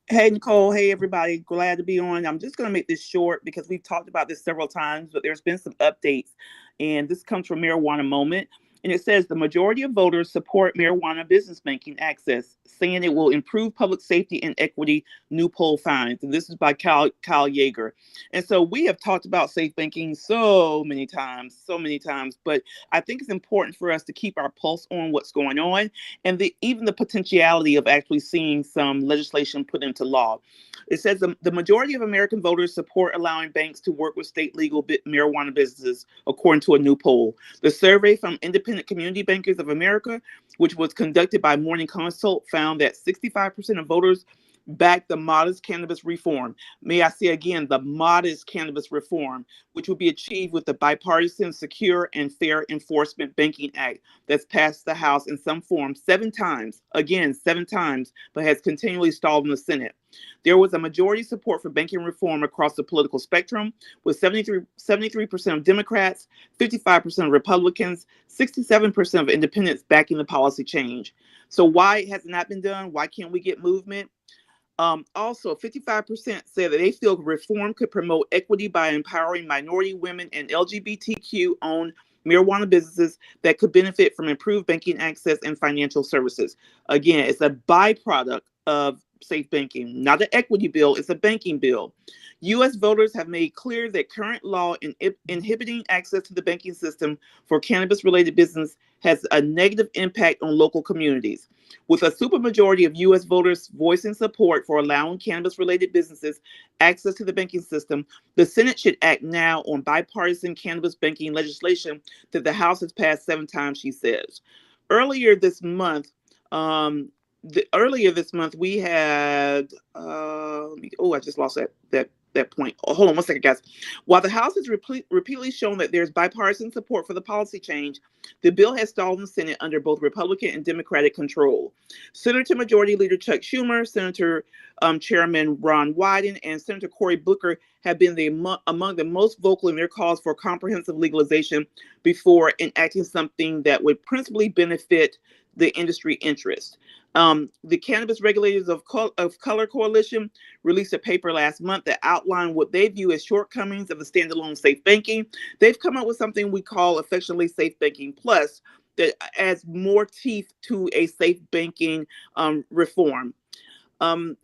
Hey, Nicole. Hey, everybody. Glad to be on. I'm just going to make this short because we've talked about this several times, but there's been some updates. And this comes from Marijuana Moment. And it says the majority of voters support marijuana business banking access, saying it will improve public safety and equity, new poll finds. And this is by Kyle Yeager. And so we have talked about safe banking so many times, but I think it's important for us to keep our pulse on what's going on and even the potentiality of actually seeing some legislation put into law. It says the majority of American voters support allowing banks to work with state legal marijuana businesses, according to a new poll. The survey from Independent Community Bankers of America, which was conducted by Morning Consult, found that 65% of voters back the modest cannabis reform. May I say again, the modest cannabis reform, which will be achieved with the bipartisan, secure, and fair enforcement banking act that's passed the House in some form 7 times, but has continually stalled in the Senate. There was a majority support for banking reform across the political spectrum, with 73% of Democrats, 55% of Republicans, 67% of independents backing the policy change. So why has it not been done? Why can't we get movement? Also, 55% said that they feel reform could promote equity by empowering minority women and LGBTQ-owned marijuana businesses that could benefit from improved banking access and financial services. Again, it's a byproduct of safe banking, not an equity bill, it's a banking bill. U.S. voters have made clear that current law inhibiting access to the banking system for cannabis-related business has a negative impact on local communities. With a supermajority of U.S. voters voicing support for allowing cannabis-related businesses access to the banking system, the Senate should act now on bipartisan cannabis banking legislation that the House has passed 7 times, she says. Earlier this month, we had I just lost that point. Oh, hold on one second, guys. While the House has repeatedly shown that there's bipartisan support for the policy change, the bill has stalled in the Senate under both Republican and Democratic control. Senator Majority Leader Chuck Schumer, Senator Chairman Ron Wyden, and Senator Cory Booker have been among the most vocal in their calls for comprehensive legalization before enacting something that would principally benefit the industry interest. The Cannabis Regulators of Color Coalition released a paper last month that outlined what they view as shortcomings of the standalone safe banking. They've come up with something we call affectionately Safe Banking Plus that adds more teeth to a safe banking reform. I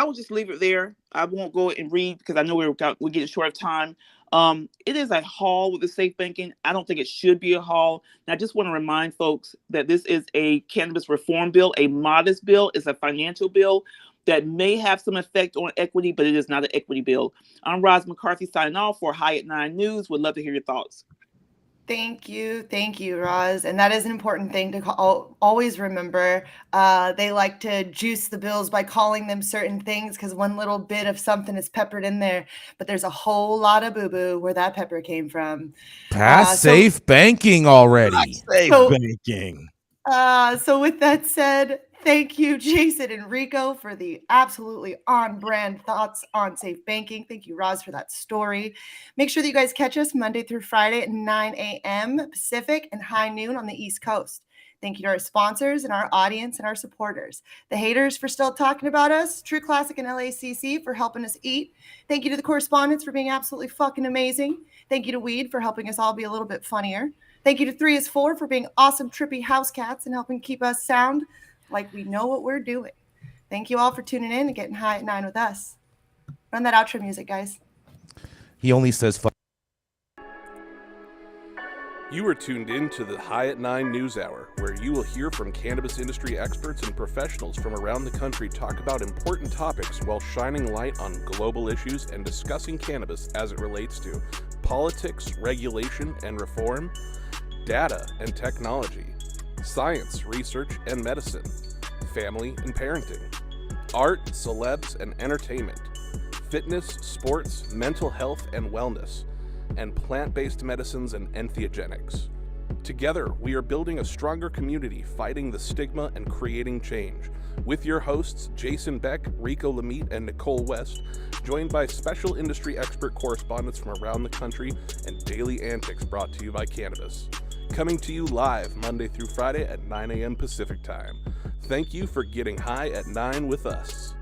will just leave it there. I won't go and read because I know we're getting short of time. It is a haul with the safe banking. I don't think it should be a haul. And I just want to remind folks that this is a cannabis reform bill, a modest bill. It's a financial bill that may have some effect on equity, but it is not an equity bill. I'm Roz McCarthy signing off for High at 9 News. Would love to hear your thoughts. Thank you, Roz. And that is an important thing to always remember. They like to juice the bills by calling them certain things because one little bit of something is peppered in there, but there's a whole lot of boo-boo where that pepper came from. Pass safe banking already. Safe banking. So with that said, thank you, Jason and Rico, for the absolutely on-brand thoughts on safe banking. Thank you, Roz, for that story. Make sure that you guys catch us Monday through Friday at 9 a.m. Pacific and high noon on the East Coast. Thank you to our sponsors and our audience and our supporters. The haters for still talking about us. True Classic and LACC for helping us eat. Thank you to the correspondents for being absolutely fucking amazing. Thank you to Weed for helping us all be a little bit funnier. Thank you to 3 is 4 for being awesome, trippy house cats and helping keep us sound like we know what we're doing. Thank you all for tuning in and getting high at 9 with us. Run that outro music, guys. He only says fuck. You are tuned in to the High at 9 News Hour, where you will hear from cannabis industry experts and professionals from around the country talk about important topics while shining light on global issues and discussing cannabis as it relates to politics, regulation and reform, data and technology, science, research and medicine, family and parenting, art, celebs and entertainment, fitness, sports, mental health and wellness, and plant-based medicines and entheogenics. Together, we are building a stronger community, fighting the stigma and creating change. With your hosts, Jason Beck, Rico Lamitte, and Nicole West, joined by special industry expert correspondents from around the country and daily antics brought to you by Cannabis. Coming to you live Monday through Friday at 9 a.m. Pacific Time. Thank you for getting high at 9 with us.